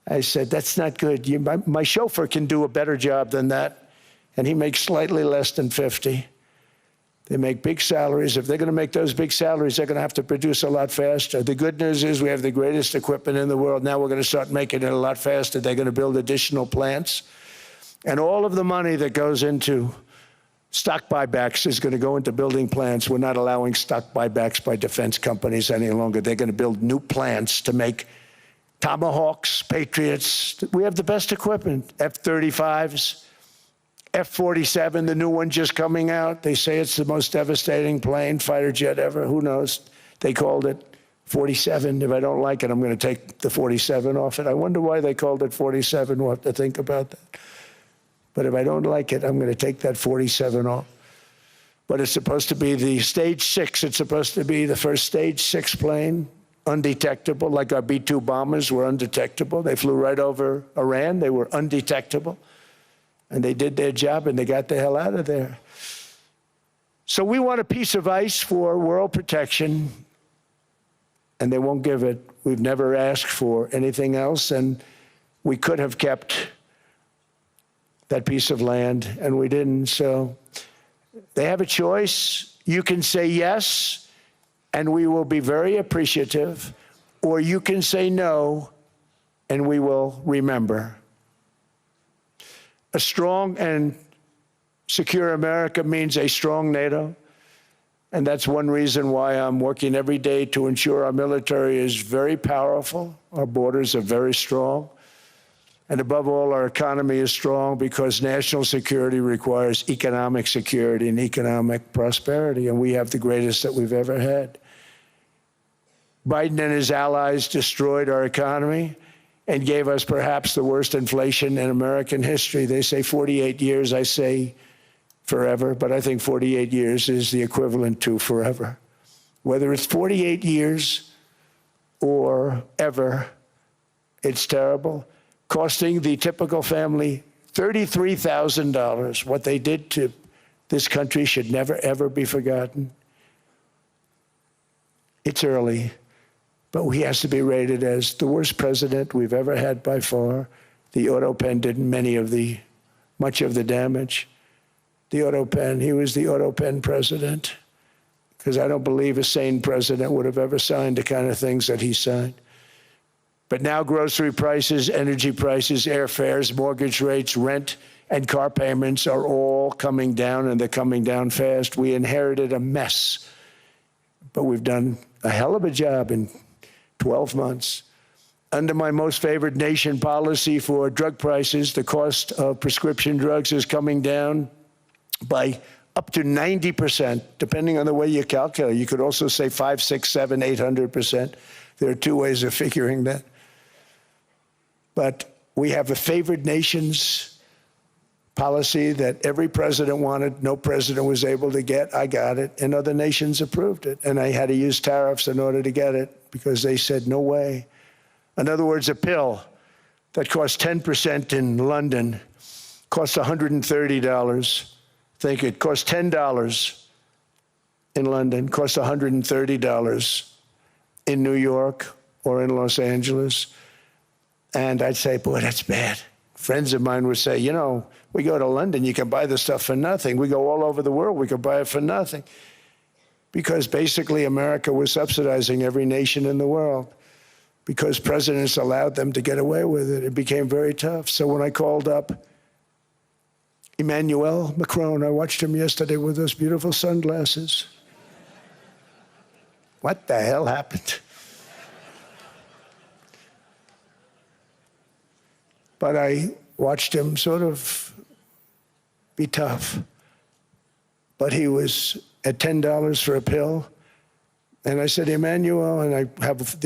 I said, that's not good. My chauffeur can do a better job than that, and he makes slightly less than 50. They make big salaries. If they're going to make those big salaries, they're going to have to produce a lot faster. The good news is we have the greatest equipment in the world. Now we're going to start making it a lot faster. They're going to build additional plants. And all of the money that goes into stock buybacks is going to go into building plants. We're not allowing stock buybacks by defense companies any longer. They're going to build new plants to make Tomahawks, Patriots. We have the best equipment, F-35s. F-47, the new one just coming out. They say it's the most devastating plane, fighter jet ever. Who knows? They called it 47. If I don't like it, I'm going to take the 47 off it. I wonder why they called it 47. We'll have to think about that. But if I don't like it, I'm going to take that 47 off. But it's supposed to be the stage 6. It's supposed to be the first stage 6 plane, undetectable, like our B-2 bombers were undetectable. They flew right over Iran. They were undetectable. And they did their job, and they got the hell out of there. So we want a piece of ice for world protection, and they won't give it. We've never asked for anything else, and we could have kept that piece of land, and we didn't. So they have a choice. You can say yes, and we will be very appreciative, or you can say no, and we will remember. A strong and secure America means a strong NATO. And that's one reason why I'm working every day to ensure our military is very powerful, our borders are very strong, and above all, our economy is strong, because national security requires economic security and economic prosperity, and we have the greatest that we've ever had. Biden and his allies destroyed our economy and gave us perhaps the worst inflation in American history. They say 48 years, I say forever, but I think 48 years is the equivalent to forever. Whether it's 48 years or ever, it's terrible, costing the typical family $33,000. What they did to this country should never, ever be forgotten. It's early, but he has to be rated as the worst president we've ever had by far. The auto pen did much of the damage. The auto pen, he was the auto pen president, because I don't believe a sane president would have ever signed the kind of things that he signed. But now grocery prices, energy prices, airfares, mortgage rates, rent, and car payments are all coming down, and they're coming down fast. We inherited a mess, but we've done a hell of a job in 12 months. Under my most favored nation policy for drug prices, the cost of prescription drugs is coming down by up to 90%, depending on the way you calculate. You could also say 5, 6, 7, 800%. There are two ways of figuring that. But we have a favored nations policy that every president wanted, no president was able to get. I got it, and other nations approved it. And I had to use tariffs in order to get it, because they said, no way. In other words, a pill that costs 10% in London costs $130. Think it costs $10 in London, costs $130 in New York or in Los Angeles. And I'd say, boy, that's bad. Friends of mine would say, you know, we go to London, you can buy this stuff for nothing. We go all over the world, we can buy it for nothing. Because basically America was subsidizing every nation in the world, because presidents allowed them to get away with it. It became very tough. So when I called up Emmanuel Macron, I watched him yesterday with those beautiful sunglasses. What the hell happened? But I watched him sort of be tough. But he was at $10 for a pill. And I said, Emmanuel, and I have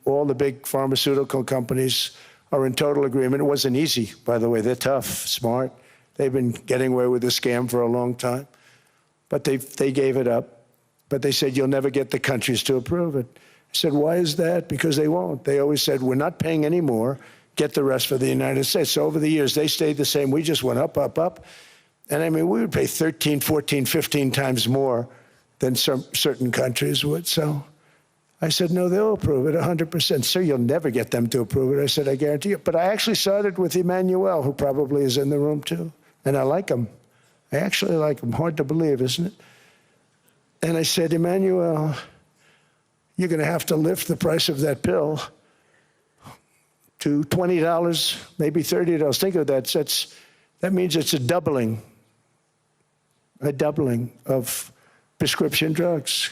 all the big pharmaceutical companies are in total agreement. It wasn't easy, by the way. They're tough, smart. They've been getting away with this scam for a long time. But they gave it up. But they said, you'll never get the countries to approve it. I said, why is that? Because they won't. They always said, we're not paying any more. Get the rest for the United States. So over the years, they stayed the same. We just went up, up, up. And I mean, we would pay 13, 14, 15 times more than certain countries would. So I said, no, they'll approve it 100%. Sir, you'll never get them to approve it. I said, I guarantee you. But I actually started with Emmanuel, who probably is in the room too. And I like him. I actually like him. Hard to believe, isn't it? And I said, Emmanuel, you're going to have to lift the price of that pill to $20, maybe $30. Think of that. That means it's a doubling of prescription drugs.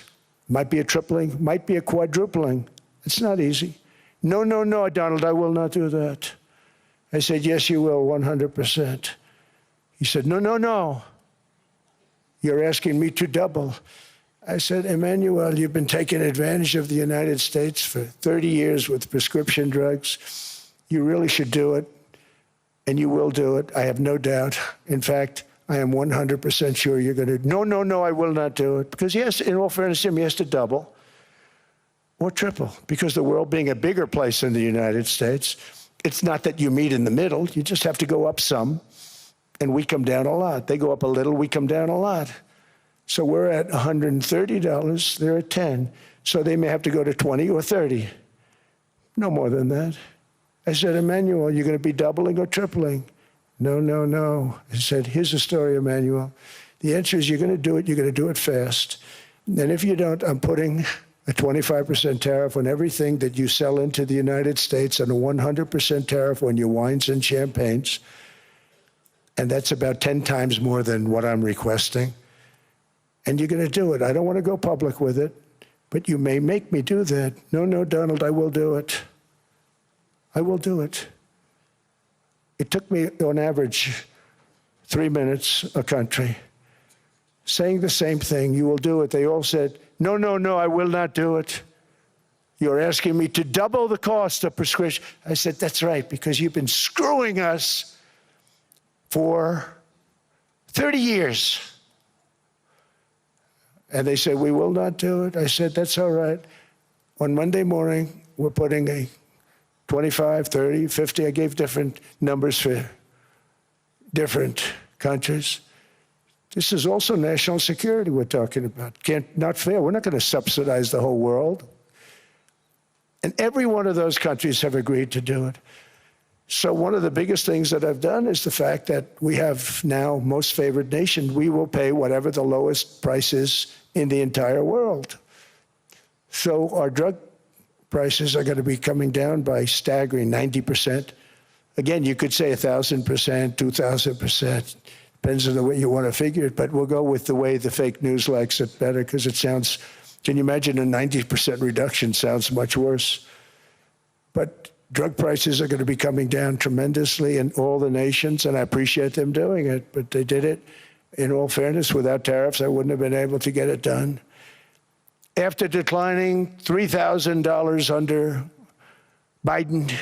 Might be a tripling, might be a quadrupling. It's not easy. No, no, no, Donald, I will not do that. I said, yes, you will, 100%. He said, no, no, no. You're asking me to double. I said, Emmanuel, you've been taking advantage of the United States for 30 years with prescription drugs. You really should do it, and you will do it. I have no doubt. In fact, I am 100% sure you're going to. No, no, no, I will not do it. Because yes, in all fairness to him, he has to double or triple. Because the world being a bigger place than the United States, it's not that you meet in the middle. You just have to go up some, and we come down a lot. They go up a little, we come down a lot. So we're at $130, they're at 10. So they may have to go to 20 or 30. No more than that. I said, Emmanuel, you're going to be doubling or tripling? No, no, no. I said, here's the story, Emmanuel. The answer is you're going to do it, you're going to do it fast. And if you don't, I'm putting a 25% tariff on everything that you sell into the United States and a 100% tariff on your wines and champagnes. And that's about 10 times more than what I'm requesting. And you're going to do it. I don't want to go public with it, but you may make me do that. No, no, Donald, I will do it. I will do it. It took me, on average, 3 minutes a country, saying the same thing. You will do it. They all said, no, no, no, I will not do it. You're asking me to double the cost of prescription. I said, that's right, because you've been screwing us for 30 years. And they said, we will not do it. I said, that's all right. On Monday morning, we're putting a 25, 30, 50. I gave different numbers for different countries. This is also national security we're talking about. Not fair. We're not going to subsidize the whole world. And every one of those countries have agreed to do it. So one of the biggest things that I've done is the fact that we have now most favored nation. We will pay whatever the lowest price is in the entire world. So our drug prices are going to be coming down by staggering 90%. Again, you could say 1,000%, 2,000%. Depends on the way you want to figure it, but we'll go with the way the fake news likes it better because it sounds, can you imagine a 90% reduction sounds much worse. But drug prices are going to be coming down tremendously in all the nations, and I appreciate them doing it, but they did it. In all fairness, without tariffs, I wouldn't have been able to get it done. After declining $3,000 under Biden,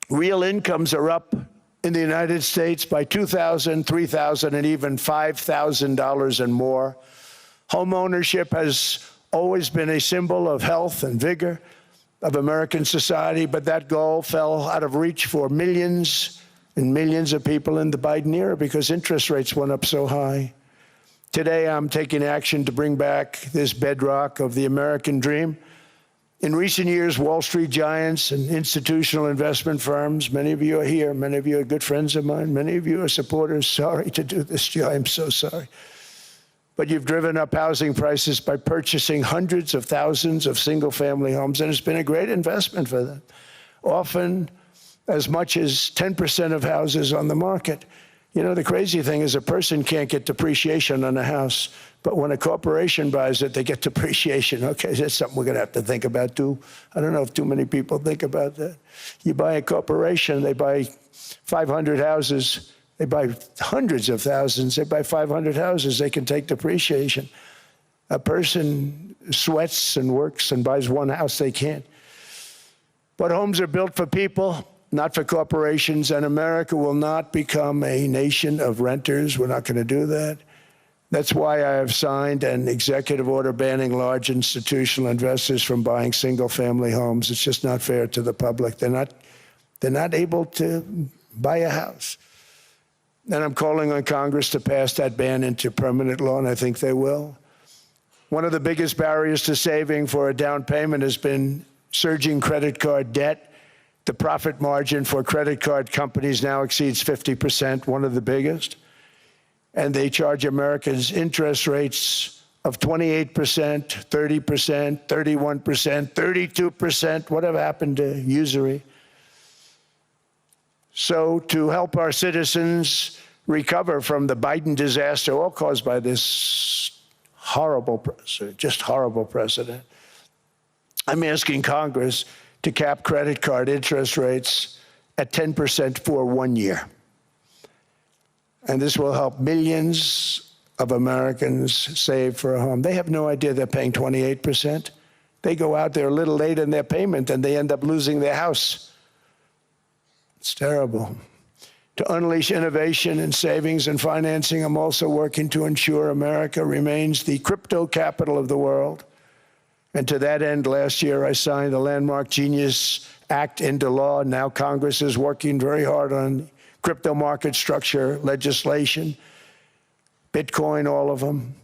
real incomes are up in the United States by $2,000, $3,000, and even $5,000 and more. Home ownership has always been a symbol of health and vigor of American society, but that goal fell out of reach for millions and millions of people in the Biden era because interest rates went up so high. Today, I'm taking action to bring back this bedrock of the American dream. In recent years, Wall Street giants and institutional investment firms, many of you are here, many of you are good friends of mine, many of you are supporters. Sorry to do this to you, I'm so sorry. But you've driven up housing prices by purchasing hundreds of thousands of single-family homes, and it's been a great investment for them. Often as much as 10% of houses on the market. You know, the crazy thing is a person can't get depreciation on a house, but when a corporation buys it, they get depreciation. Okay, that's something we're going to have to think about, too. I don't know if too many people think about that. You buy a corporation, they buy 500 houses. They buy hundreds of thousands. They buy 500 houses. They can take depreciation. A person sweats and works and buys one house, they can't. But homes are built for people, not for corporations, and America will not become a nation of renters. We're not going to do that. That's why I have signed an executive order banning large institutional investors from buying single-family homes. It's just not fair to the public. They're not able to buy a house. And I'm calling on Congress to pass that ban into permanent law, and I think they will. One of the biggest barriers to saving for a down payment has been surging credit card debt. The profit margin for credit card companies now exceeds 50%, one of the biggest. And they charge Americans interest rates of 28%, 30%, 31%, 32%. Whatever happened to usury? So to help our citizens recover from the Biden disaster, all caused by this horrible precedent, just horrible precedent, I'm asking Congress to cap credit card interest rates at 10% for 1 year. And this will help millions of Americans save for a home. They have no idea they're paying 28%. They go out there a little late in their payment and they end up losing their house. It's terrible. To unleash innovation in savings and financing, I'm also working to ensure America remains the crypto capital of the world. And to that end, last year, I signed the landmark Genius Act into law. Now Congress is working very hard on crypto market structure legislation, Bitcoin, all of them,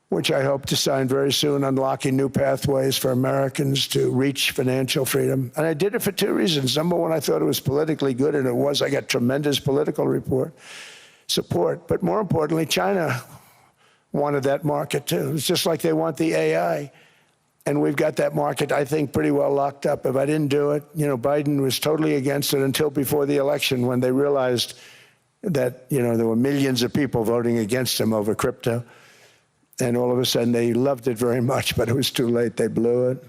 which I hope to sign very soon, unlocking new pathways for Americans to reach financial freedom. And I did it for two reasons. Number one, I thought it was politically good, and it was. I got tremendous political support. But more importantly, China wanted that market too. It's just like they want the AI. And we've got that market, I think, pretty well locked up. If I didn't do it, Biden was totally against it until before the election, when they realized that, there were millions of people voting against him over crypto. And all of a sudden, they loved it very much, but it was too late. They blew it.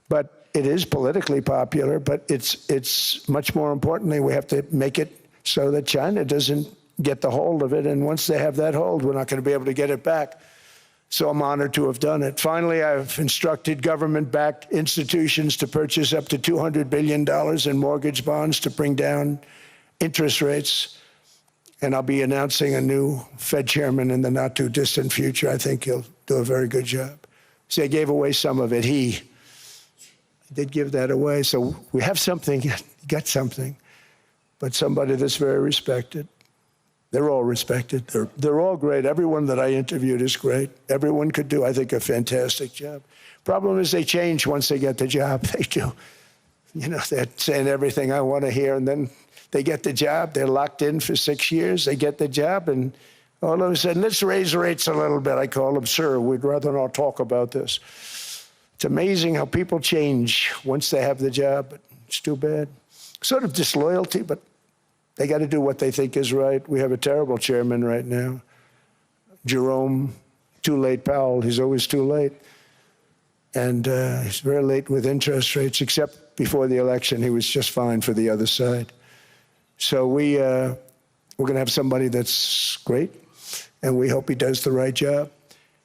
But it is politically popular, but it's much more importantly, we have to make it so that China doesn't get the hold of it. And once they have that hold, we're not going to be able to get it back. So I'm honored to have done it. Finally, I've instructed government-backed institutions to purchase up to $200 billion in mortgage bonds to bring down interest rates. And I'll be announcing a new Fed chairman in the not-too-distant future. I think he'll do a very good job. See, I gave away some of it. He did give that away. So we have something, got something, but somebody that's very respected. They're all respected. They're all great. Everyone that I interviewed is great. Everyone could do, I think, a fantastic job. Problem is they change once they get the job. They do. They're saying everything I want to hear, and then they get the job. They're locked in for 6 years. They get the job, and all of a sudden, let's raise rates a little bit. I call them, sir, we'd rather not talk about this. It's amazing how people change once they have the job, but it's too bad. Sort of disloyalty, but they got to do what they think is right. We have a terrible chairman right now, Jerome, too late Powell. He's always too late. And he's very late with interest rates, except before the election, he was just fine for the other side. So we're going to have somebody that's great, and we hope he does the right job.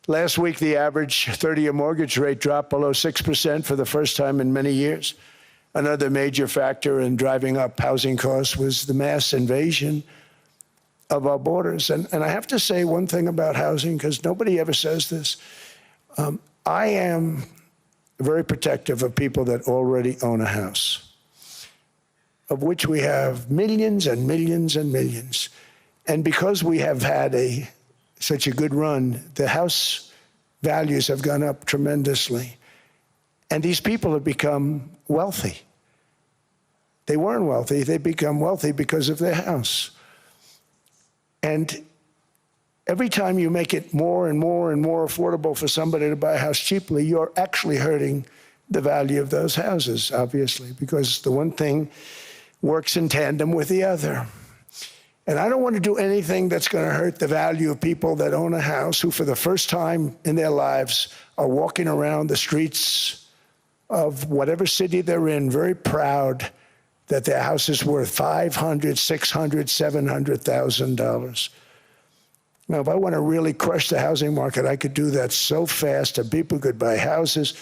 Last week, the average 30-year mortgage rate dropped below 6% for the first time in many years. Another major factor in driving up housing costs was the mass invasion of our borders. And I have to say one thing about housing, because nobody ever says this. I am very protective of people that already own a house, of which we have millions and millions and millions. And because we have had such a good run, the house values have gone up tremendously. And these people have become wealthy. They weren't wealthy. They become wealthy because of their house. And every time you make it more and more and more affordable for somebody to buy a house cheaply, you're actually hurting the value of those houses, obviously, because the one thing works in tandem with the other. And I don't want to do anything that's going to hurt the value of people that own a house, who for the first time in their lives are walking around the streets of whatever city they're in, very proud that their house is worth $500,000, $600,000, $700,000. Now, if I want to really crush the housing market, I could do that so fast and people could buy houses,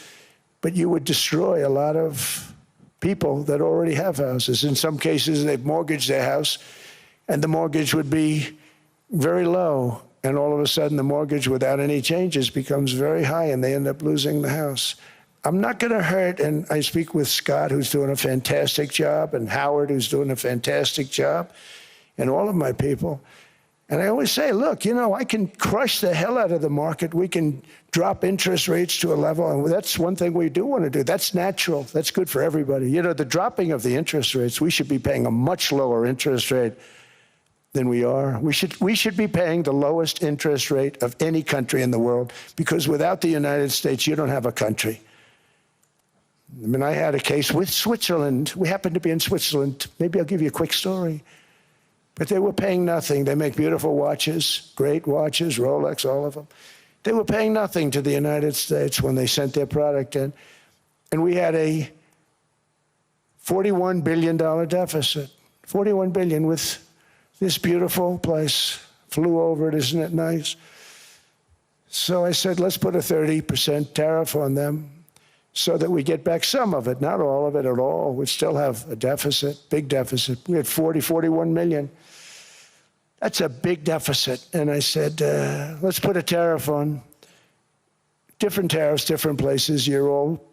but you would destroy a lot of people that already have houses. In some cases, they've mortgaged their house, and the mortgage would be very low, and all of a sudden the mortgage without any changes becomes very high, and they end up losing the house. I'm not going to hurt, and I speak with Scott, who's doing a fantastic job, and Howard, who's doing a fantastic job, and all of my people. And I always say, look, I can crush the hell out of the market. We can drop interest rates to a level, and that's one thing we do want to do. That's natural. That's good for everybody. The dropping of the interest rates, we should be paying a much lower interest rate than we are. We should be paying the lowest interest rate of any country in the world, because without the United States, you don't have a country. I had a case with Switzerland. We happened to be in Switzerland. Maybe I'll give you a quick story. But they were paying nothing. They make beautiful watches, great watches, Rolex, all of them. They were paying nothing to the United States when they sent their product in. And we had a $41 billion deficit, $41 billion with this beautiful place. Flew over it, isn't it nice? So I said, let's put a 30% tariff on them so that we get back some of it, not all of it at all. We'd still have a deficit, big deficit. We had 41 million. That's a big deficit. And I said, let's put a tariff on. Different tariffs, different places. You're all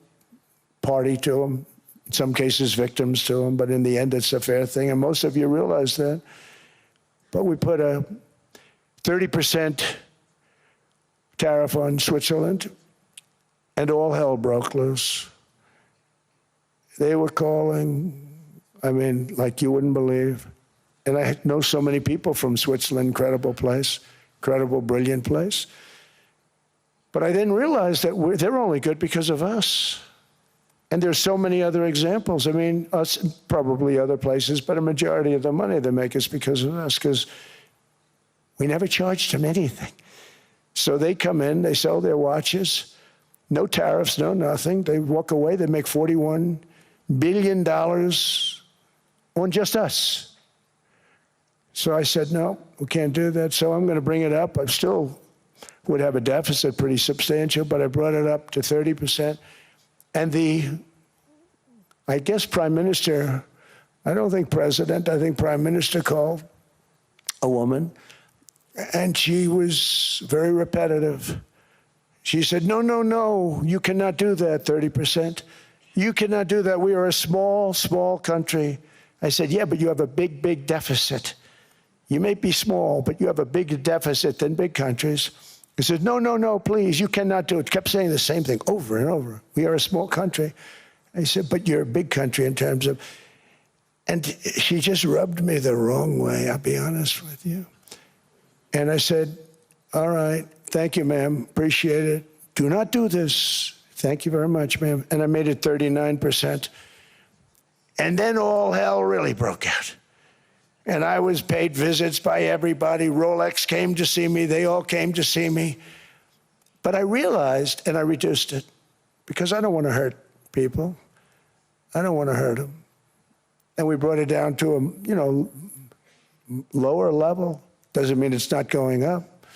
party to them. In some cases, victims to them. But in the end, it's a fair thing. And most of you realize that. But we put a 30% tariff on Switzerland, and all hell broke loose. They were calling, I mean, like you wouldn't believe. And I know so many people from Switzerland, incredible place, incredible, brilliant place. But I then realized that they're only good because of us. And there's so many other examples. I mean, us, probably other places, but a majority of the money they make is because of us, because we never charged them anything. So they come in, they sell their watches, no tariffs, no nothing. They walk away, they make $41 billion on just us. So I said, no, we can't do that. So I'm going to bring it up. I still would have a deficit pretty substantial, but I brought it up to 30%. And I guess Prime Minister, I don't think President, I think Prime Minister called a woman, and she was very repetitive. She said, no, no, no, you cannot do that, 30%. You cannot do that. We are a small, small country. I said, yeah, but you have a big, big deficit. You may be small, but you have a bigger deficit than big countries. He said, no, no, no, please, you cannot do it. Kept saying the same thing over and over. We are a small country. I said, but you're a big country in terms of, and she just rubbed me the wrong way, I'll be honest with you. And I said, all right, thank you, ma'am, appreciate it. Do not do this. Thank you very much, ma'am. And I made it 39%. And then all hell really broke out. And I was paid visits by everybody. Rolex came to see me. They all came to see me. But I realized, and I reduced it, because I don't want to hurt people. I don't want to hurt them. And we brought it down to a, lower level. Doesn't mean it's not going up,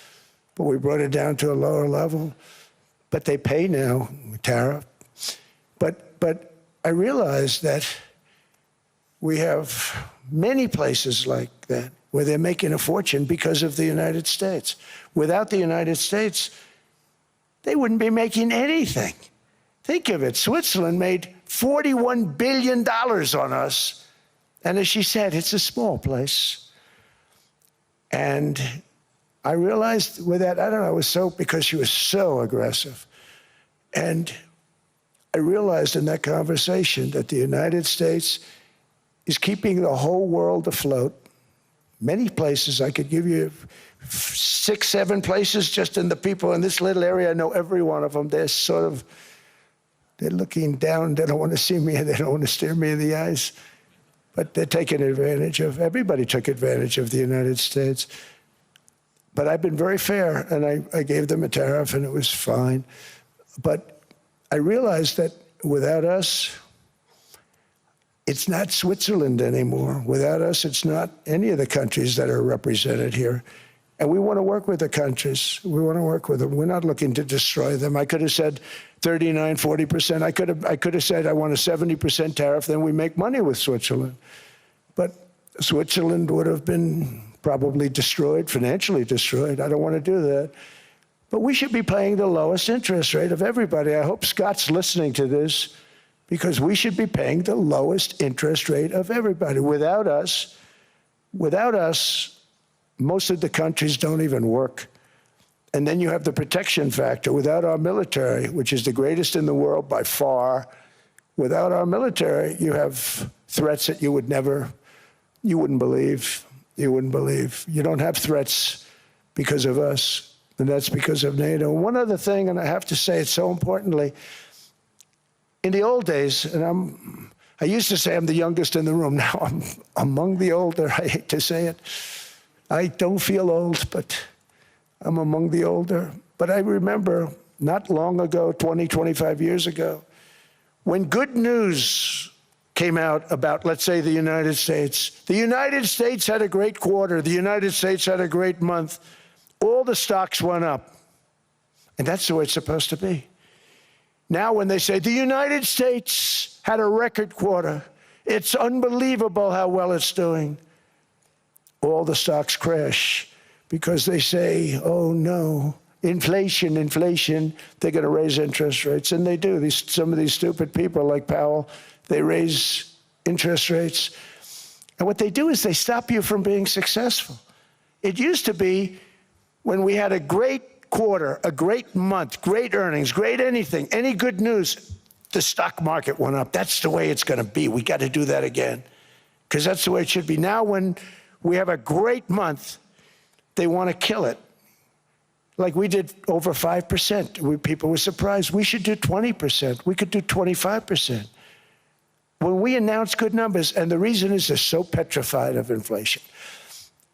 but we brought it down to a lower level. But they pay now, tariff. But I realized that we have many places like that where they're making a fortune because of the United States. Without the United States, they wouldn't be making anything. Think of it. Switzerland made $41 billion on us. And as she said, it's a small place. And I realized with that, I don't know, it was so, because she was so aggressive. And I realized in that conversation that the United States is keeping the whole world afloat. Many places, I could give you 6, 7 places just in the people in this little area. I know every one of them. They're looking down. They don't want to see me. They don't want to stare me in the eyes. But they're taking advantage of, everybody took advantage of the United States. But I've been very fair, and I gave them a tariff, and it was fine. But I realized that without us, it's not Switzerland anymore. Without us, it's not any of the countries that are represented here. And we want to work with the countries. We want to work with them. We're not looking to destroy them. I could have said 39, 40%. I could have said I want a 70% tariff, then we make money with Switzerland. But Switzerland would have been probably destroyed, financially destroyed. I don't want to do that. But we should be paying the lowest interest rate of everybody. I hope Scott's listening to this, because we should be paying the lowest interest rate of everybody. Without us, most of the countries don't even work. And then you have the protection factor. Without our military, which is the greatest in the world by far, without our military, you have threats that you wouldn't believe. You wouldn't believe. You don't have threats because of us, and that's because of NATO. One other thing, and I have to say it so importantly, in the old days, and I used to say I'm the youngest in the room. Now I'm among the older. I hate to say it. I don't feel old, but I'm among the older. But I remember not long ago, 20, 25 years ago, when good news came out about, let's say, the United States. The United States had a great quarter. The United States had a great month. All the stocks went up. And that's the way it's supposed to be. Now when they say the United States had a record quarter, it's unbelievable how well it's doing, all the stocks crash because they say, oh no, inflation, inflation, they're going to raise interest rates. And they do. Some of these stupid people like Powell, they raise interest rates. And what they do is they stop you from being successful. It used to be when we had a great quarter, a great month, great earnings, great anything, any good news, the stock market went up. That's the way it's going to be. We got to do that again because that's the way it should be. Now when we have a great month, they want to kill it. Like we did over 5%. People were surprised. We should do 20%. We could do 25%. When we announce good numbers, and the reason is they're so petrified of inflation.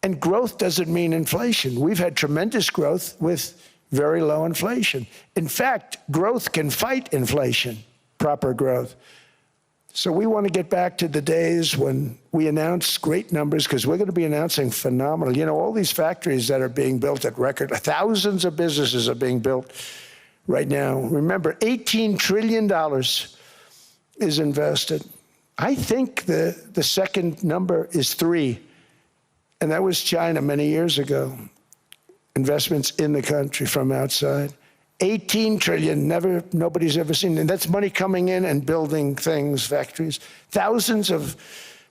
And growth doesn't mean inflation. We've had tremendous growth with very low inflation. In fact, growth can fight inflation, proper growth. So we want to get back to the days when we announce great numbers, because we're going to be announcing phenomenal. You know, all these factories that are being built at record, thousands of businesses are being built right now. Remember, $18 trillion is invested. I think the second number is 3, and that was China many years ago. Investments in the country from outside. 18 trillion, nobody's ever seen. And that's money coming in and building things, factories. Thousands of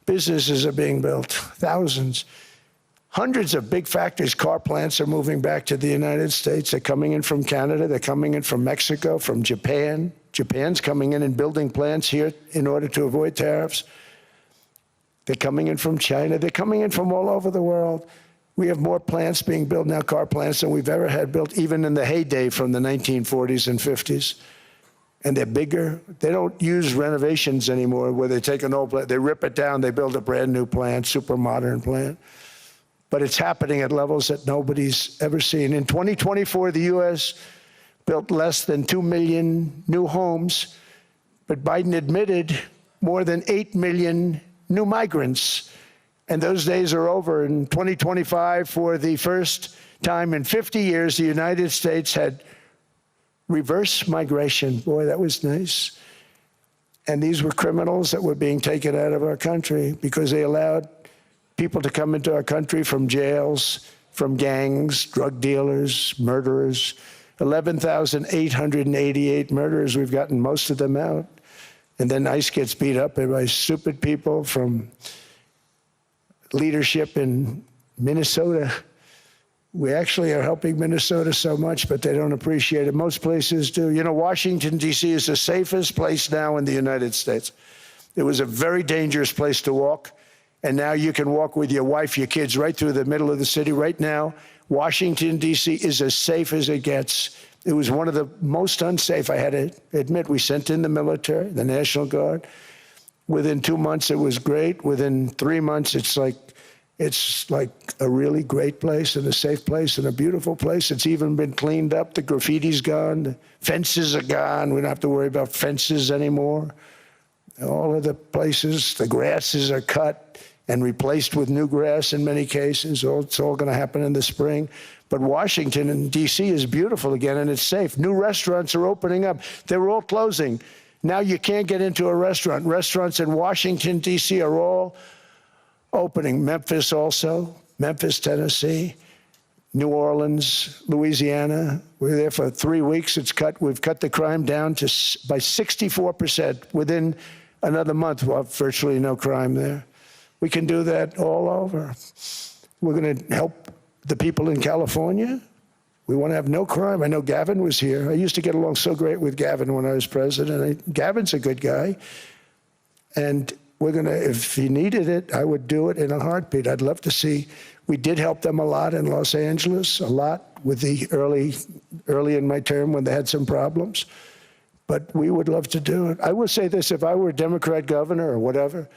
businesses are being built, thousands. Hundreds of big factories, car plants are moving back to the United States. They're coming in from Canada, they're coming in from Mexico, from Japan. Japan's coming in and building plants here in order to avoid tariffs. They're coming in from China, they're coming in from all over the world. We have more plants being built now, car plants, than we've ever had built, even in the heyday from the 1940s and 50s. And they're bigger. They don't use renovations anymore where they take an old plant, they rip it down, they build a brand new plant, super modern plant. But it's happening at levels that nobody's ever seen. In 2024, the U.S. built less than 2 million new homes, but Biden admitted more than 8 million new migrants. And those days are over. In 2025, for the first time in 50 years, the United States had reverse migration. Boy, that was nice. And these were criminals that were being taken out of our country because they allowed people to come into our country from jails, from gangs, drug dealers, murderers. 11,888 murderers. We've gotten most of them out. And then ICE gets beat up by stupid people from leadership in Minnesota. We actually are helping Minnesota so much, but they don't appreciate it. Most places do. You know, Washington, D.C. is the safest place now in the United States. It was a very dangerous place to walk, and now you can walk with your wife, your kids, right through the middle of the city. Right now, Washington, D.C. is as safe as it gets. It was one of the most unsafe, I had to admit. We sent in the military, the National Guard. Within 2 months, it was great. Within 3 months, it's like a really great place and a safe place and a beautiful place. It's even been cleaned up. The graffiti's gone. The fences are gone. We don't have to worry about fences anymore. All of the places, the grasses are cut and replaced with new grass in many cases. It's all going to happen in the spring. But Washington and D.C. is beautiful again, and it's safe. New restaurants are opening up. They were all closing. Now you can't get into a restaurant. Restaurants in Washington, D.C. are all opening. Memphis also, Memphis, Tennessee, New Orleans, Louisiana. We're there for 3 weeks. We've cut the crime down by 64%. Within another month, we'll have virtually no crime there. We can do that all over. We're going to help the people in California. We want to have no crime. I know Gavin was here. I used to get along so great with Gavin when I was president. Gavin's a good guy. And we're going to, if he needed it, I would do it in a heartbeat. I'd love to see. We did help them a lot in Los Angeles, a lot with the early in my term when they had some problems. But we would love to do it. I will say this, if I were a Democrat governor or whatever,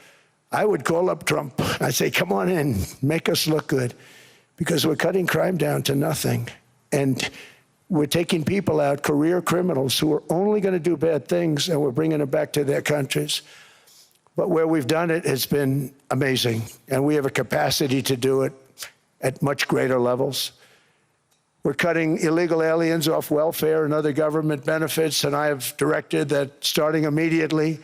I would call up Trump. I'd say, come on in, make us look good. Because we're cutting crime down to nothing. And we're taking people out, career criminals, who are only going to do bad things, and we're bringing them back to their countries. But where we've done it, it's been amazing. And we have a capacity to do it at much greater levels. We're cutting illegal aliens off welfare and other government benefits, and I have directed that starting immediately,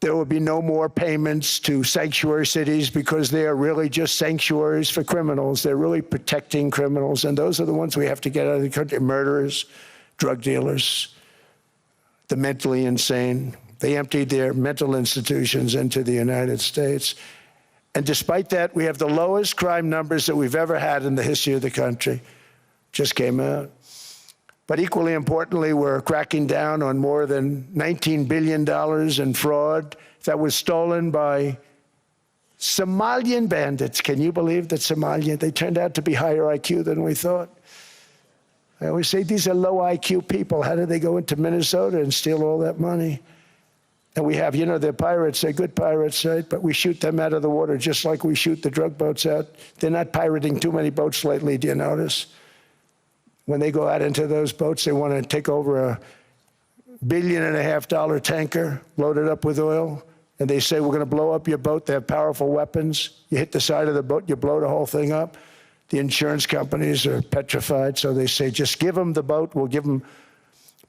there will be no more payments to sanctuary cities because they are really just sanctuaries for criminals. They're really protecting criminals, and those are the ones we have to get out of the country: murderers, drug dealers, the mentally insane. They emptied their mental institutions into the United States. And despite that, we have the lowest crime numbers that we've ever had in the history of the country. Just came out. But equally importantly, we're cracking down on more than $19 billion in fraud that was stolen by Somalian bandits. Can you believe that Somalia, they turned out to be higher IQ than we thought. I always say these are low IQ people. How did they go into Minnesota and steal all that money? And we have, you know, they're pirates, they're good pirates, right? But we shoot them out of the water just like we shoot the drug boats out. They're not pirating too many boats lately, do you notice? When they go out into those boats, they want to take over a $1.5 billion tanker loaded up with oil, and they say, we're going to blow up your boat. They have powerful weapons. You hit the side of the boat, you blow the whole thing up. The insurance companies are petrified, so they say, just give them the boat, we'll give them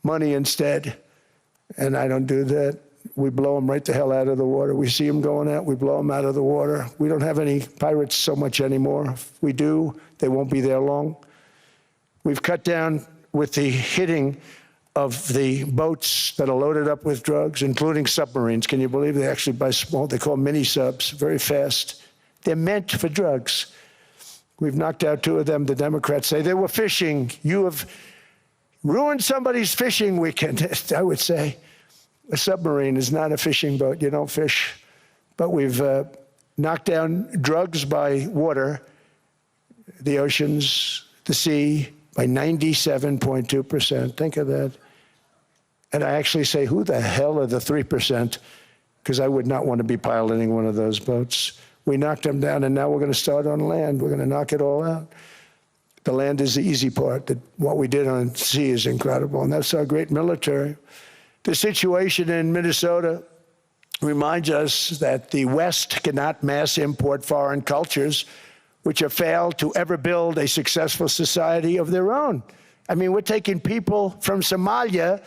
money instead. And I don't do that. We blow them right the hell out of the water. We see them going out, we blow them out of the water. We don't have any pirates so much anymore. If we do, they won't be there long. We've cut down with the hitting of the boats that are loaded up with drugs, including submarines. Can you believe they actually buy small, they call mini subs, very fast. They're meant for drugs. We've knocked out 2 of them. The Democrats say they were fishing. You have ruined somebody's fishing weekend. I would say a submarine is not a fishing boat. You don't fish. But we've knocked down drugs by water, the oceans, the sea, by 97.2%. Think of that. And I actually say, who the hell are the 3%? Because I would not want to be piloting one of those boats. We knocked them down, and now we're going to start on land. We're going to knock it all out. The land is the easy part. What we did on sea is incredible, and that's our great military. The situation in Minnesota reminds us that the West cannot mass import foreign cultures which have failed to ever build a successful society of their own. I mean, we're taking people from Somalia,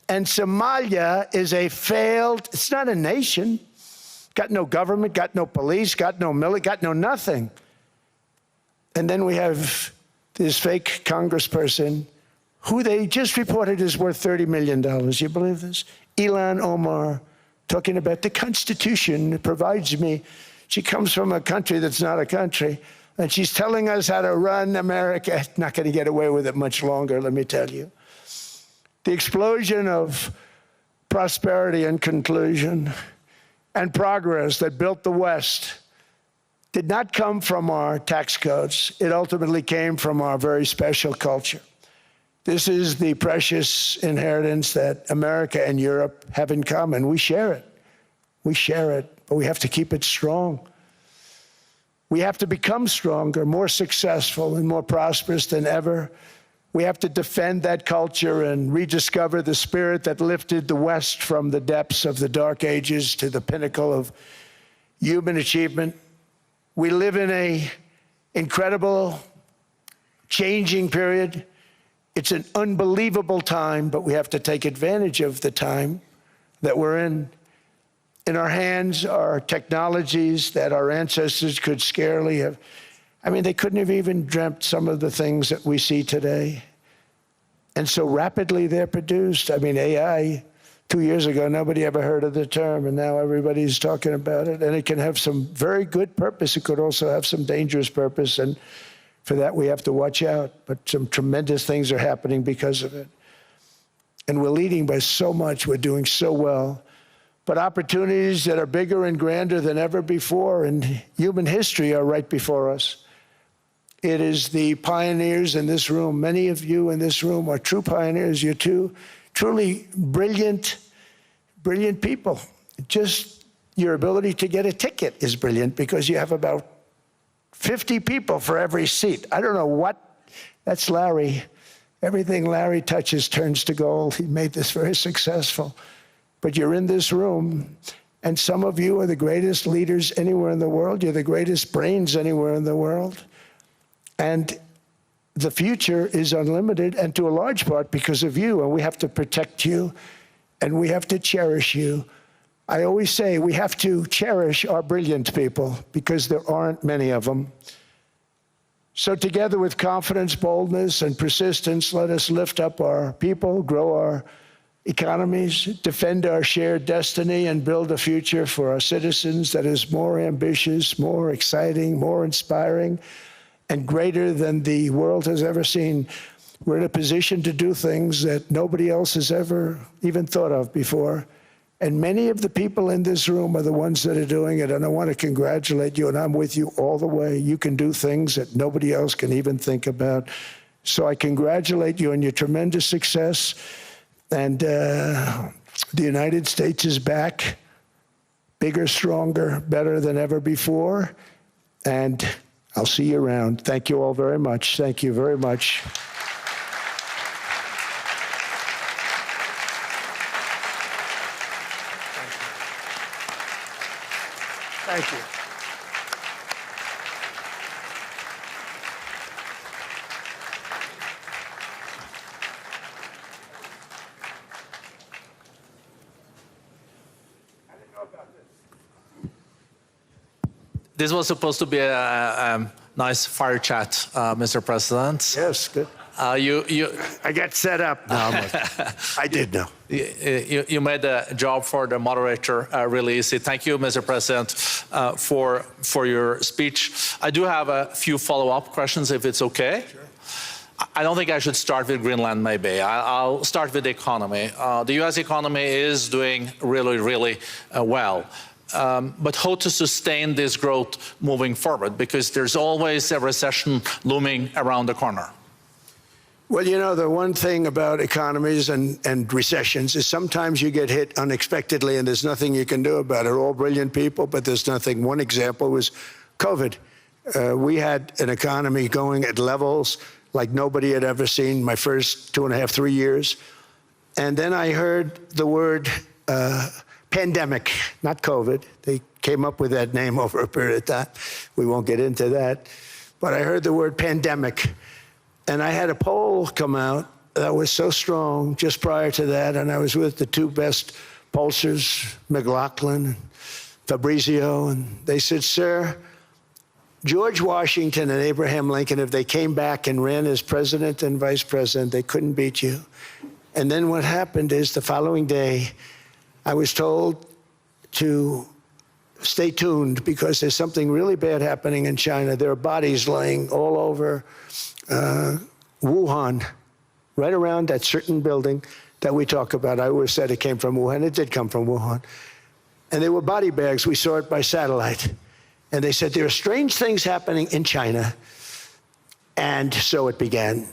and Somalia is a failed, it's not a nation. Got no government, got no police, got no military, got no nothing. And then we have this fake congressperson who they just reported is worth $30 million. You believe this? Ilhan Omar, talking about the Constitution provides me. She comes from a country that's not a country, and she's telling us how to run America. Not going to get away with it much longer, let me tell you. The explosion of prosperity and conclusion and progress that built the West did not come from our tax codes. It ultimately came from our very special culture. This is the precious inheritance that America and Europe have in common. We share it. We share it, but we have to keep it strong. We have to become stronger, more successful, and more prosperous than ever. We have to defend that culture and rediscover the spirit that lifted the West from the depths of the Dark Ages to the pinnacle of human achievement. We live in an incredible, changing period. It's an unbelievable time, but we have to take advantage of the time that we're in. In our hands are technologies that our ancestors could scarcely have. I mean, they couldn't have even dreamt some of the things that we see today. And so rapidly they're produced. I mean, AI, 2 years ago, nobody ever heard of the term, and now everybody's talking about it. And it can have some very good purpose. It could also have some dangerous purpose, and for that we have to watch out. But some tremendous things are happening because of it. And we're leading by so much. We're doing so well. But opportunities that are bigger and grander than ever before in human history are right before us. It is the pioneers in this room. Many of you in this room are true pioneers. You're two truly brilliant, brilliant people. Just your ability to get a ticket is brilliant because you have about 50 people for every seat. I don't know what, that's Larry. Everything Larry touches turns to gold. He made this very successful. But you're in this room, And some of you are the greatest leaders anywhere in the world. You're the greatest brains anywhere in the world. And the future is unlimited, and to a large part because of you, and we have to protect you, and we have to cherish you. I always say we have to cherish our brilliant people because there aren't many of them. So together with confidence, boldness, and persistence, let us lift up our people, grow our economies, defend our shared destiny, and build a future for our citizens that is more ambitious, more exciting, more inspiring, and greater than the world has ever seen. We're in a position to do things that nobody else has ever even thought of before. And many of the people in this room are the ones that are doing it, and I want to congratulate you, and I'm with you all the way. You can do things that nobody else can even think about. So I congratulate you on your tremendous success, and the United States is back, bigger, stronger, better than ever before, and I'll see you around. Thank you all very much. Thank you very much. Thank you. This was supposed to be a nice fire chat, Mr. President. Yes, good. I got set up. No, I did know. You made the job for the moderator really easy. Thank you, Mr. President, for your speech. I do have a few follow-up questions, if it's okay. Sure. I don't think I should start with Greenland, maybe. I'll start with the economy. The U.S. economy is doing really, really well. But how to sustain this growth moving forward? Because there's always a recession looming around the corner. Well, you know, the one thing about economies and recessions is sometimes you get hit unexpectedly and there's nothing you can do about it. All brilliant people, but there's nothing. One example was COVID. We had an economy going at levels like nobody had ever seen my first 2.5, 3 years. And then I heard the word pandemic, not COVID. They came up with that name over a period of time. We won't get into that. But I heard the word pandemic. And I had a poll come out that was so strong just prior to that, and I was with the two best pollsters, McLaughlin and Fabrizio, and they said, sir, George Washington and Abraham Lincoln, if they came back and ran as president and vice president, they couldn't beat you. And then what happened is the following day, I was told to stay tuned because there's something really bad happening in China. There are bodies laying all over Wuhan, right around that certain building that we talk about. I always said it came from Wuhan. It did come from Wuhan. And they were body bags. We saw it by satellite. And they said, there are strange things happening in China. And so it began.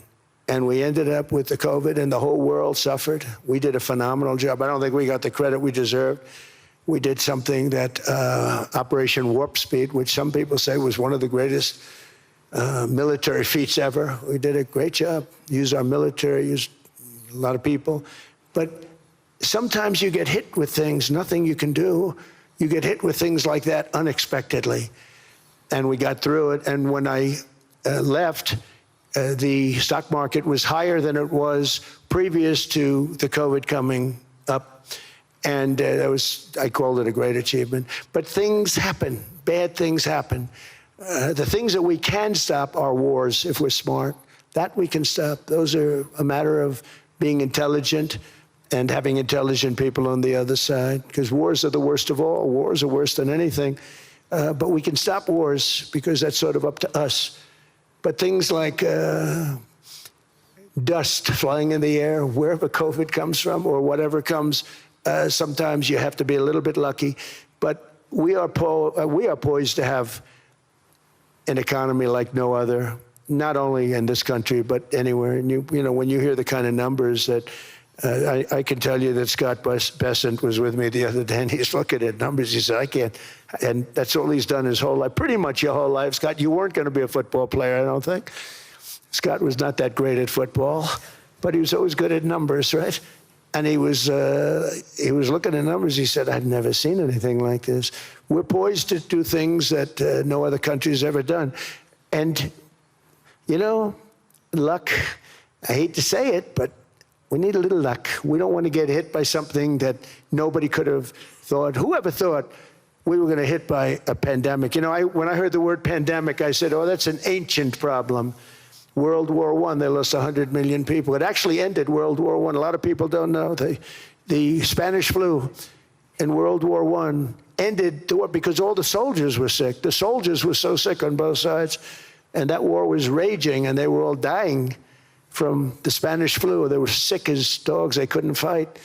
And we ended up with the COVID, and the whole world suffered. We did a phenomenal job. I don't think we got the credit we deserved. We did something that Operation Warp Speed, which some people say was one of the greatest military feats ever. We did a great job. Used our military, used a lot of people. But sometimes you get hit with things, nothing you can do. You get hit with things like that unexpectedly. And we got through it. And when I left, the stock market was higher than it was previous to the COVID coming up. And I called it a great achievement. But things happen, bad things happen. The things that we can stop are wars if we're smart. That we can stop. Those are a matter of being intelligent and having intelligent people on the other side, because wars are the worst of all. Wars are worse than anything. But we can stop wars because that's sort of up to us. But things like dust flying in the air, wherever COVID comes from or whatever comes, sometimes you have to be a little bit lucky. But we are poised to have an economy like no other, not only in this country, but anywhere. And you know, when you hear the kind of numbers that I can tell you that Scott Bessent was with me the other day, and he's looking at numbers. He said, I can't. And that's all he's done his whole life, pretty much your whole life. Scott, you weren't going to be a football player, I don't think. Scott was not that great at football, but he was always good at numbers, right? And he was looking at numbers. He said, I've never seen anything like this. We're poised to do things that no other country has ever done. And, you know, luck, I hate to say it, but we need a little luck. We don't want to get hit by something that nobody could have thought. Whoever thought we were going to hit by a pandemic? You know, when I heard the word pandemic, I said, oh, that's an ancient problem. World War I, they lost 100 million people. It actually ended World War I. A lot of people don't know. The Spanish flu in World War I ended the war because all the soldiers were sick. The soldiers were so sick on both sides, and that war was raging, and they were all dying from the Spanish flu. They were sick as dogs. They couldn't fight.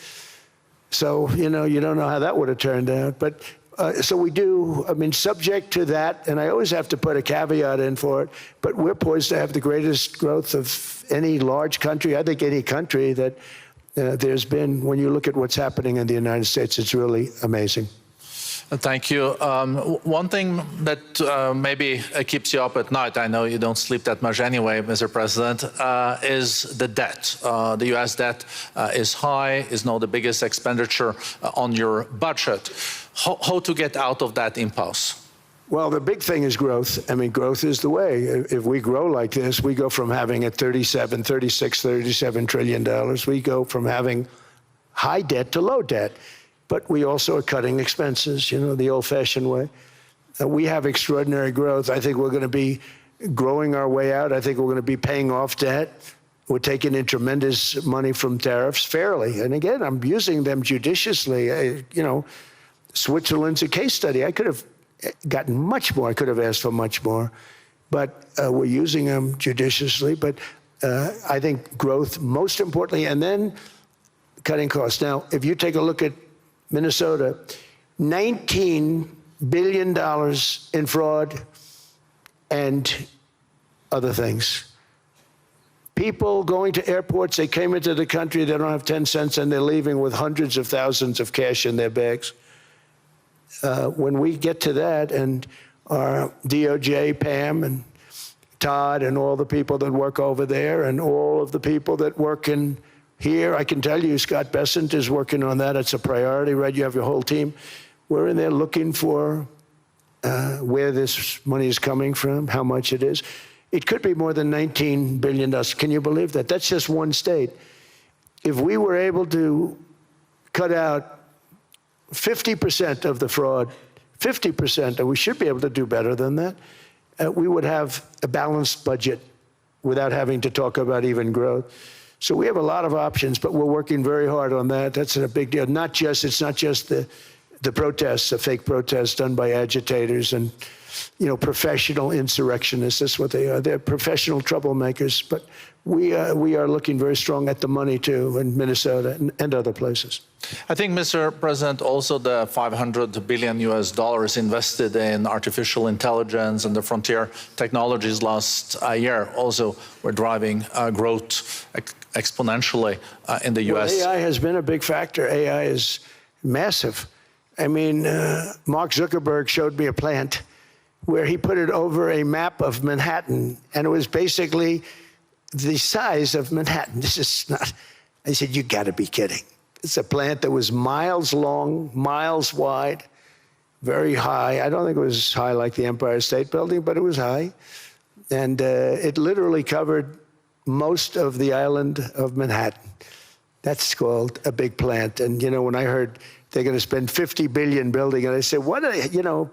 So, you know, you don't know how that would have turned out. But so we do, I mean, subject to that, and I always have to put a caveat in for it, but we're poised to have the greatest growth of any large country, I think any country that there's been. When you look at what's happening in the United States, it's really amazing. Thank you. One thing that maybe keeps you up at night, I know you don't sleep that much anyway, Mr. President, is the debt. The U.S. debt is high, is now the biggest expenditure on your budget. How to get out of that impasse? Well, the big thing is growth. I mean, growth is the way. If we grow like this, we go from having at $37 trillion, we go from having high debt to low debt. But we also are cutting expenses, you know, the old-fashioned way. We have extraordinary growth. I think we're going to be growing our way out. I think we're going to be paying off debt. We're taking in tremendous money from tariffs fairly. And again, I'm using them judiciously. You know, Switzerland's a case study. I could have gotten much more. I could have asked for much more. But we're using them judiciously. But I think growth, most importantly, and then cutting costs. Now, if you take a look at Minnesota, $19 billion in fraud and other things. People going to airports, they came into the country, they don't have 10 cents, and they're leaving with hundreds of thousands of cash in their bags. When we get to that, and our DOJ, Pam, and Todd, and all the people that work over there, and all of the people that work in here, I can tell you, Scott Bessent is working on that. It's a priority, right? You have your whole team. We're in there looking for where this money is coming from, how much it is. It could be more than $19 billion. Can you believe that? That's just one state. If we were able to cut out 50% of the fraud, 50%, and we should be able to do better than that, we would have a balanced budget without having to talk about even growth. So we have a lot of options, but we're working very hard on that. That's a big deal. It's not just the protests, the fake protests done by agitators and, you know, professional insurrectionists. That's what they are. They're professional troublemakers. But we are looking very strong at the money too in Minnesota and other places. I think, Mr. President, also the $500 billion invested in artificial intelligence and the frontier technologies last year also were driving growth exponentially in the U.S. Well, AI has been a big factor. AI is massive. I mean, Mark Zuckerberg showed me a plant where he put it over a map of Manhattan, and it was basically the size of Manhattan. This is not, I said, you got to be kidding. It's a plant that was miles long, miles wide, very high. I don't think it was high like the Empire State Building, but it was high. And it literally covered most of the island of Manhattan. That's called a big plant. And, you know, when I heard they're going to spend $50 billion building it, I said, what are they, you know,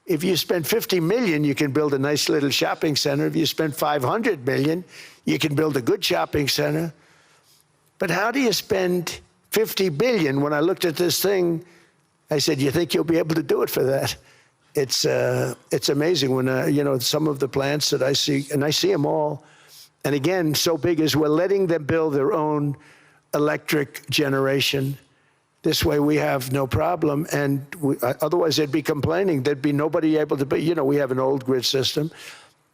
if you spend $50 million, you can build a nice little shopping center. If you spend $500 million, you can build a good shopping center. But how do you spend $50 billion? When I looked at this thing, I said, you think you'll be able to do it for that? It's amazing when, you know, some of the plants that I see, and I see them all, and again, so big is we're letting them build their own electric generation. This way we have no problem, and otherwise they'd be complaining. There'd be nobody able to, you know, we have an old grid system.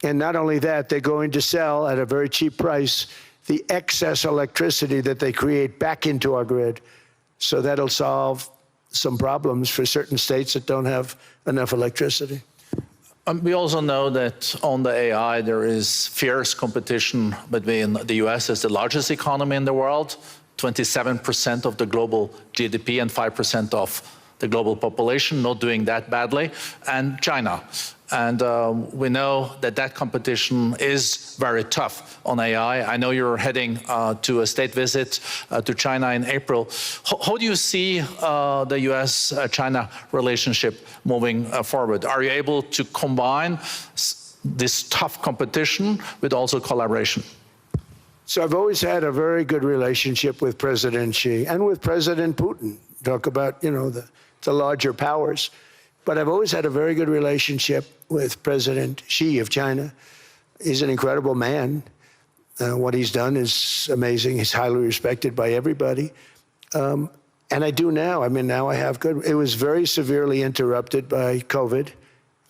And not only that, they're going to sell at a very cheap price the excess electricity that they create back into our grid. So that'll solve some problems for certain states that don't have enough electricity. We also know that on the AI, there is fierce competition between the U.S. as the largest economy in the world 27% of the global GDP and 5% of the global population, not doing that badly, and China. And we know that that competition is very tough on AI. I know you're heading to a state visit to China in April. How do you see the US-China relationship moving forward? Are you able to combine this tough competition with also collaboration? So I've always had a very good relationship with President Xi and with President Putin. Talk about, the larger powers. But I've always had a very good relationship with President Xi of China. He's an incredible man. What he's done is amazing. He's highly respected by everybody. And I do now. I mean, now I have good. It was very severely interrupted by COVID.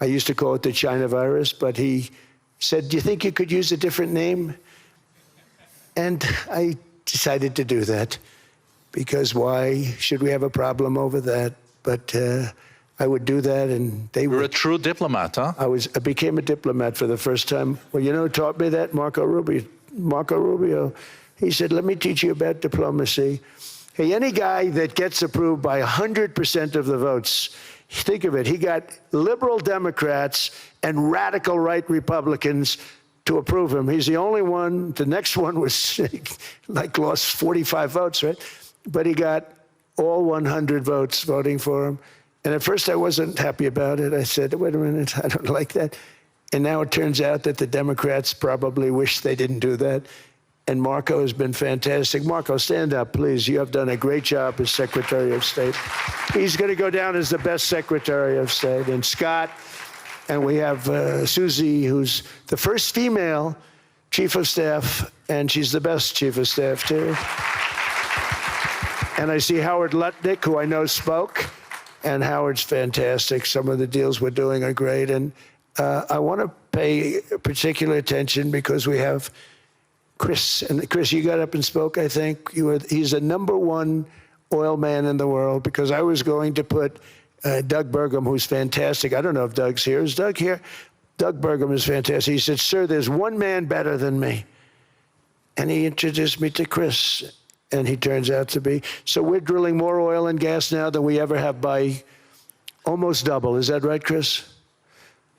I used to call it the China virus, but he said, do you think you could use a different name? And I decided to do that, because why should we have a problem over that? But I would do that, and they were. You're a true diplomat, huh? I became a diplomat for the first time. Well, who taught me that? Marco Rubio. He said, let me teach you about diplomacy. Hey, any guy that gets approved by 100% of the votes, think of it, he got liberal Democrats and radical right Republicans to approve him. He's the only one. The next one was lost 45 votes, right? But he got all 100 votes voting for him. And at first I wasn't happy about it. I said, wait a minute, I don't like that. And now it turns out that the Democrats probably wish they didn't do that. And Marco has been fantastic. Marco, stand up, please. You have done a great job as Secretary of State. He's going to go down as the best Secretary of State. And Scott, and we have Susie, who's the first female Chief of Staff, and she's the best Chief of Staff, too. And I see Howard Lutnick, who I know spoke, and Howard's fantastic. Some of the deals we're doing are great. And I want to pay particular attention because we have Chris. And Chris, you got up and spoke, I think. He's the #1 oil man in the world, because I was going to put Doug Burgum, who's fantastic. I don't know if Doug's here. Is Doug here? Doug Burgum is fantastic. He said, sir, there's one man better than me. And he introduced me to Chris. And he turns out to be. So we're drilling more oil and gas now than we ever have, by almost double. Is that right, Chris?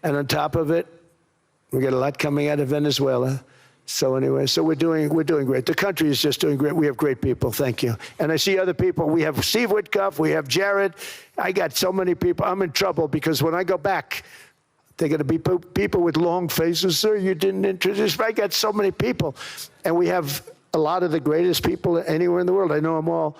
And on top of it, we got a lot coming out of Venezuela. So anyway, so we're doing great. The country is just doing great. We have great people. Thank you. And I see other people. We have Steve Witkoff. We have Jared. I got so many people. I'm in trouble, because when I go back, they're going to be people with long faces. Sir, you didn't introduce me. I got so many people. And we have a lot of the greatest people anywhere in the world. I know them all.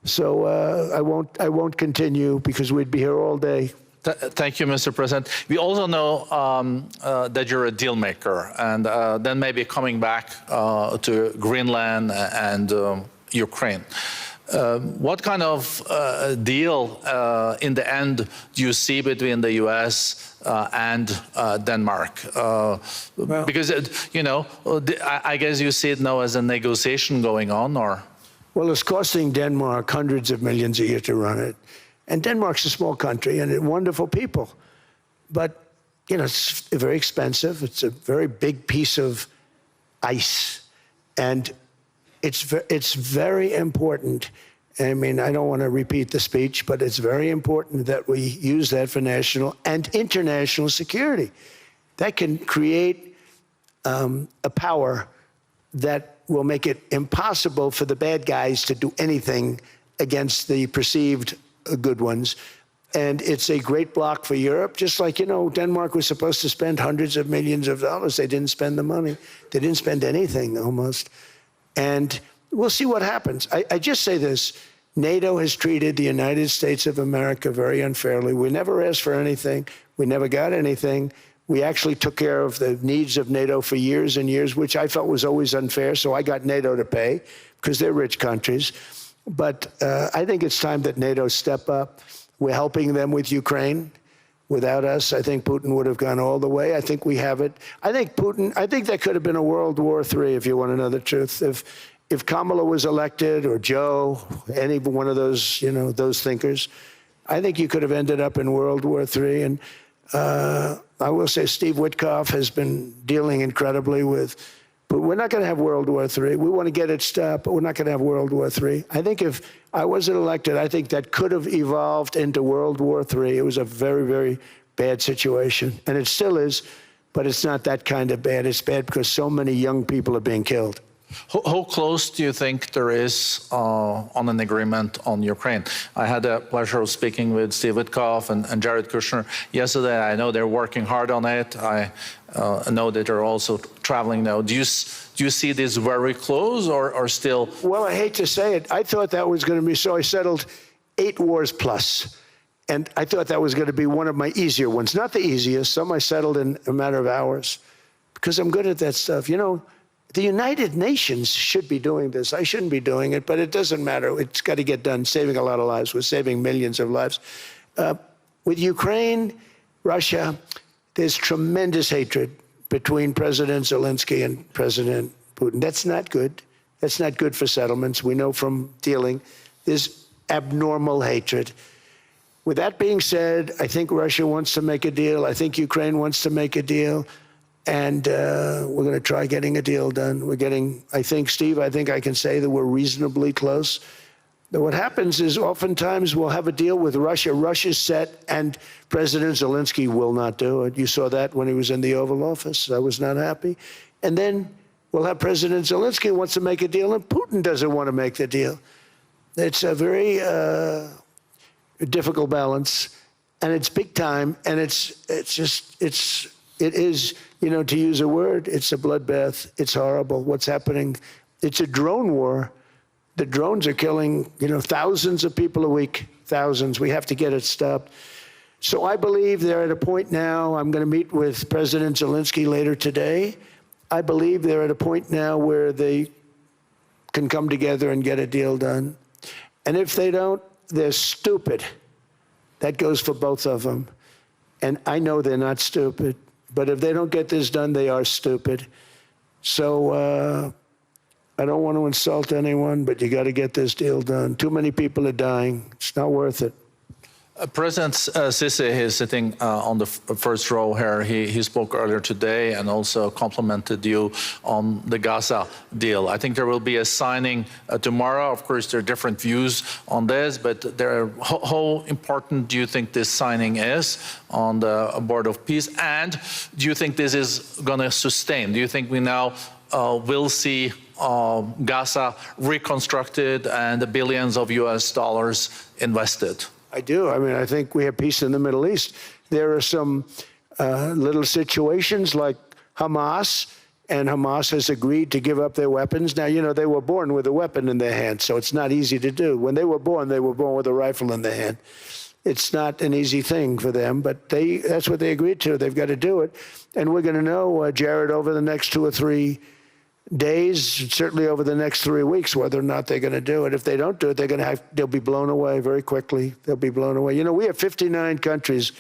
So I won't continue, because we'd be here all day. Thank you, Mr. President. We also know that you're a deal maker, and then maybe coming back to Greenland and Ukraine. What kind of deal in the end do you see between the U.S. And Denmark? Because, I guess you see it now as a negotiation going on, or? Well, it's costing Denmark hundreds of millions a year to run it. And Denmark's a small country and wonderful people. But, it's very expensive. It's a very big piece of ice. And it's very important. I mean, I don't want to repeat the speech, but it's very important that we use that for national and international security. That can create a power that will make it impossible for the bad guys to do anything against the perceived good ones. And it's a great block for Europe. Just like, Denmark was supposed to spend hundreds of millions of dollars. They didn't spend the money. They didn't spend anything, almost. And we'll see what happens. I just say this. NATO has treated the United States of America very unfairly. We never asked for anything. We never got anything. We actually took care of the needs of NATO for years and years, which I felt was always unfair. So I got NATO to pay, because they're rich countries. But I think it's time that NATO step up. We're helping them with Ukraine. Without us, I think Putin would have gone all the way. I think we have it. I think that could have been a World War III, if you want to know the truth. If Kamala was elected, or Joe, any one of those, those thinkers, I think you could have ended up in World War III. And I will say Steve Witkoff has been dealing incredibly with But we're not going to have World War III. We want to get it stopped, but we're not going to have World War III. I think if I wasn't elected, I think that could have evolved into World War III. It was a very, very bad situation, and it still is, but it's not that kind of bad. It's bad because so many young people are being killed. How close do you think there is on an agreement on Ukraine? I had the pleasure of speaking with Steve Witkoff and Jared Kushner yesterday. I know they're working hard on it. I know that they're also traveling now. Do you see this very close or still? Well, I hate to say it. I thought that was going to be so. I settled 8 wars plus. And I thought that was going to be one of my easier ones. Not the easiest. Some I settled in a matter of hours because I'm good at that stuff. You know, the United Nations should be doing this. I shouldn't be doing it, but it doesn't matter. It's got to get done, saving a lot of lives. We're saving millions of lives. With Ukraine, Russia, there's tremendous hatred between President Zelensky and President Putin. That's not good. That's not good for settlements. We know from dealing. There's abnormal hatred. With that being said, I think Russia wants to make a deal. I think Ukraine wants to make a deal. And we're going to try getting a deal done. We're getting, I think, Steve, I think I can say that we're reasonably close. But what happens is oftentimes we'll have a deal with Russia. Russia's set, and President Zelensky will not do it. You saw that when he was in the Oval Office. I was not happy. And then we'll have President Zelensky who wants to make a deal, and Putin doesn't want to make the deal. It's a very difficult balance, and it's big time, and it is, you know, to use a word, it's a bloodbath. It's horrible what's happening. It's a drone war. The drones are killing, you know, thousands of people a week, thousands. We have to get it stopped. So I believe they're at a point now. I'm going to meet with President Zelensky later today. I believe they're at a point now where they can come together and get a deal done. And if they don't, they're stupid. That goes for both of them. And I know they're not stupid. But if they don't get this done, they are stupid. So I don't want to insult anyone, but you got to get this deal done. Too many people are dying. It's not worth it. President Sisi is sitting on the first row here. He spoke earlier today and also complimented you on the Gaza deal. I think there will be a signing tomorrow. Of course, there are different views on this, but how important do you think this signing is on the Board of Peace? And do you think this is going to sustain? Do you think we now will see Gaza reconstructed and the billions of US dollars invested? I do. I mean, I think we have peace in the Middle East. There are some little situations like Hamas, and Hamas has agreed to give up their weapons. Now, you know, they were born with a weapon in their hand, so it's not easy to do. When they were born with a rifle in their hand. It's not an easy thing for them, but that's what they agreed to. They've got to do it. And we're going to know, Jared, over the next 2 or 3 days, certainly over the next 3 weeks, whether or not they're going to do it. If they don't do it, they'll be blown away very quickly. They'll be blown away. You know, we have 59 countries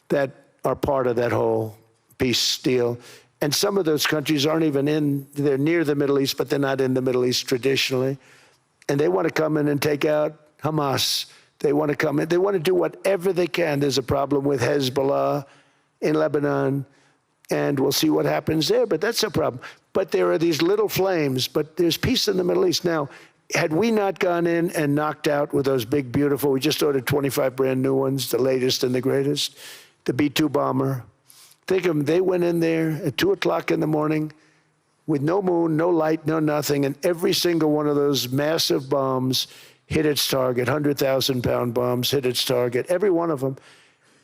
that are part of that whole peace deal. And some of those countries aren't even they're near the Middle East, but they're not in the Middle East traditionally. And they want to come in and take out Hamas. They want to come in. They want to do whatever they can. There's a problem with Hezbollah in Lebanon, and we'll see what happens there, but that's a problem. But there are these little flames, but there's peace in the Middle East. Now, had we not gone in and knocked out with those big, beautiful, we just ordered 25 brand new ones, the latest and the greatest, the B-2 bomber. Think of them, they went in there at 2 o'clock in the morning with no moon, no light, no nothing, and every single one of those massive bombs hit its target, 100,000-pound bombs hit its target, every one of them.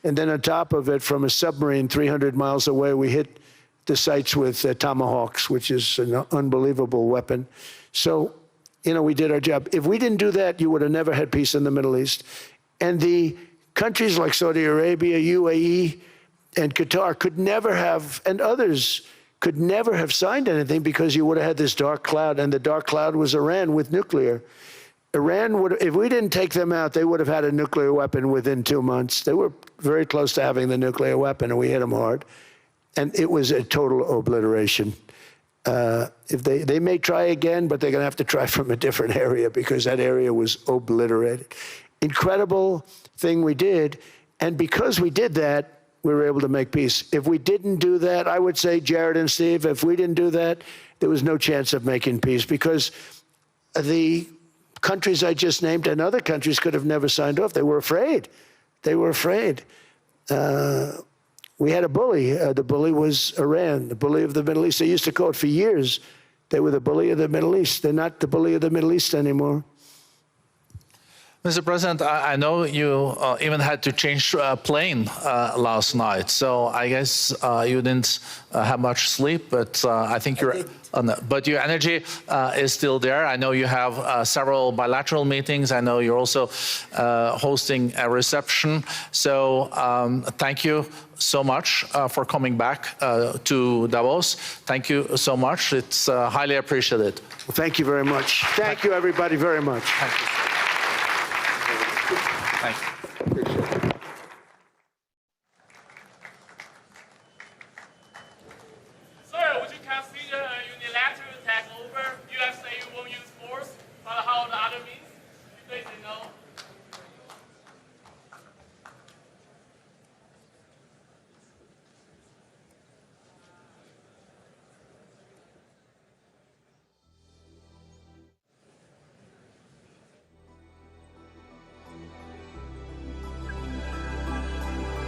And then on top of it, from a submarine 300 miles away, we hit the sites with tomahawks, which is an unbelievable weapon. So, you know, we did our job. If we didn't do that, you would have never had peace in the Middle East. And the countries like Saudi Arabia, UAE, and Qatar could never have, and others could never have signed anything because you would have had this dark cloud, and the dark cloud was Iran with nuclear. Iran would, if we didn't take them out, they would have had a nuclear weapon within 2 months. They were very close to having the nuclear weapon, and we hit them hard. And it was a total obliteration. If they may try again, but they're going to have to try from a different area because that area was obliterated. Incredible thing we did. And because we did that, we were able to make peace. If we didn't do that, I would say, Jared and Steve, if we didn't do that, there was no chance of making peace, because the countries I just named and other countries could have never signed off. They were afraid. They were afraid. We had a bully. The bully was Iran, the bully of the Middle East. They used to call it for years. They were the bully of the Middle East. They're not the bully of the Middle East anymore. Mr. President, I know you even had to change plane last night, so I guess you didn't have much sleep, but I think you're... but your energy is still there. I know you have several bilateral meetings. I know you're also hosting a reception. So thank you so much for coming back to Davos. Thank you so much. It's highly appreciated. Well, thank you very much. Thank you, everybody, very much. Thank you. Thank you.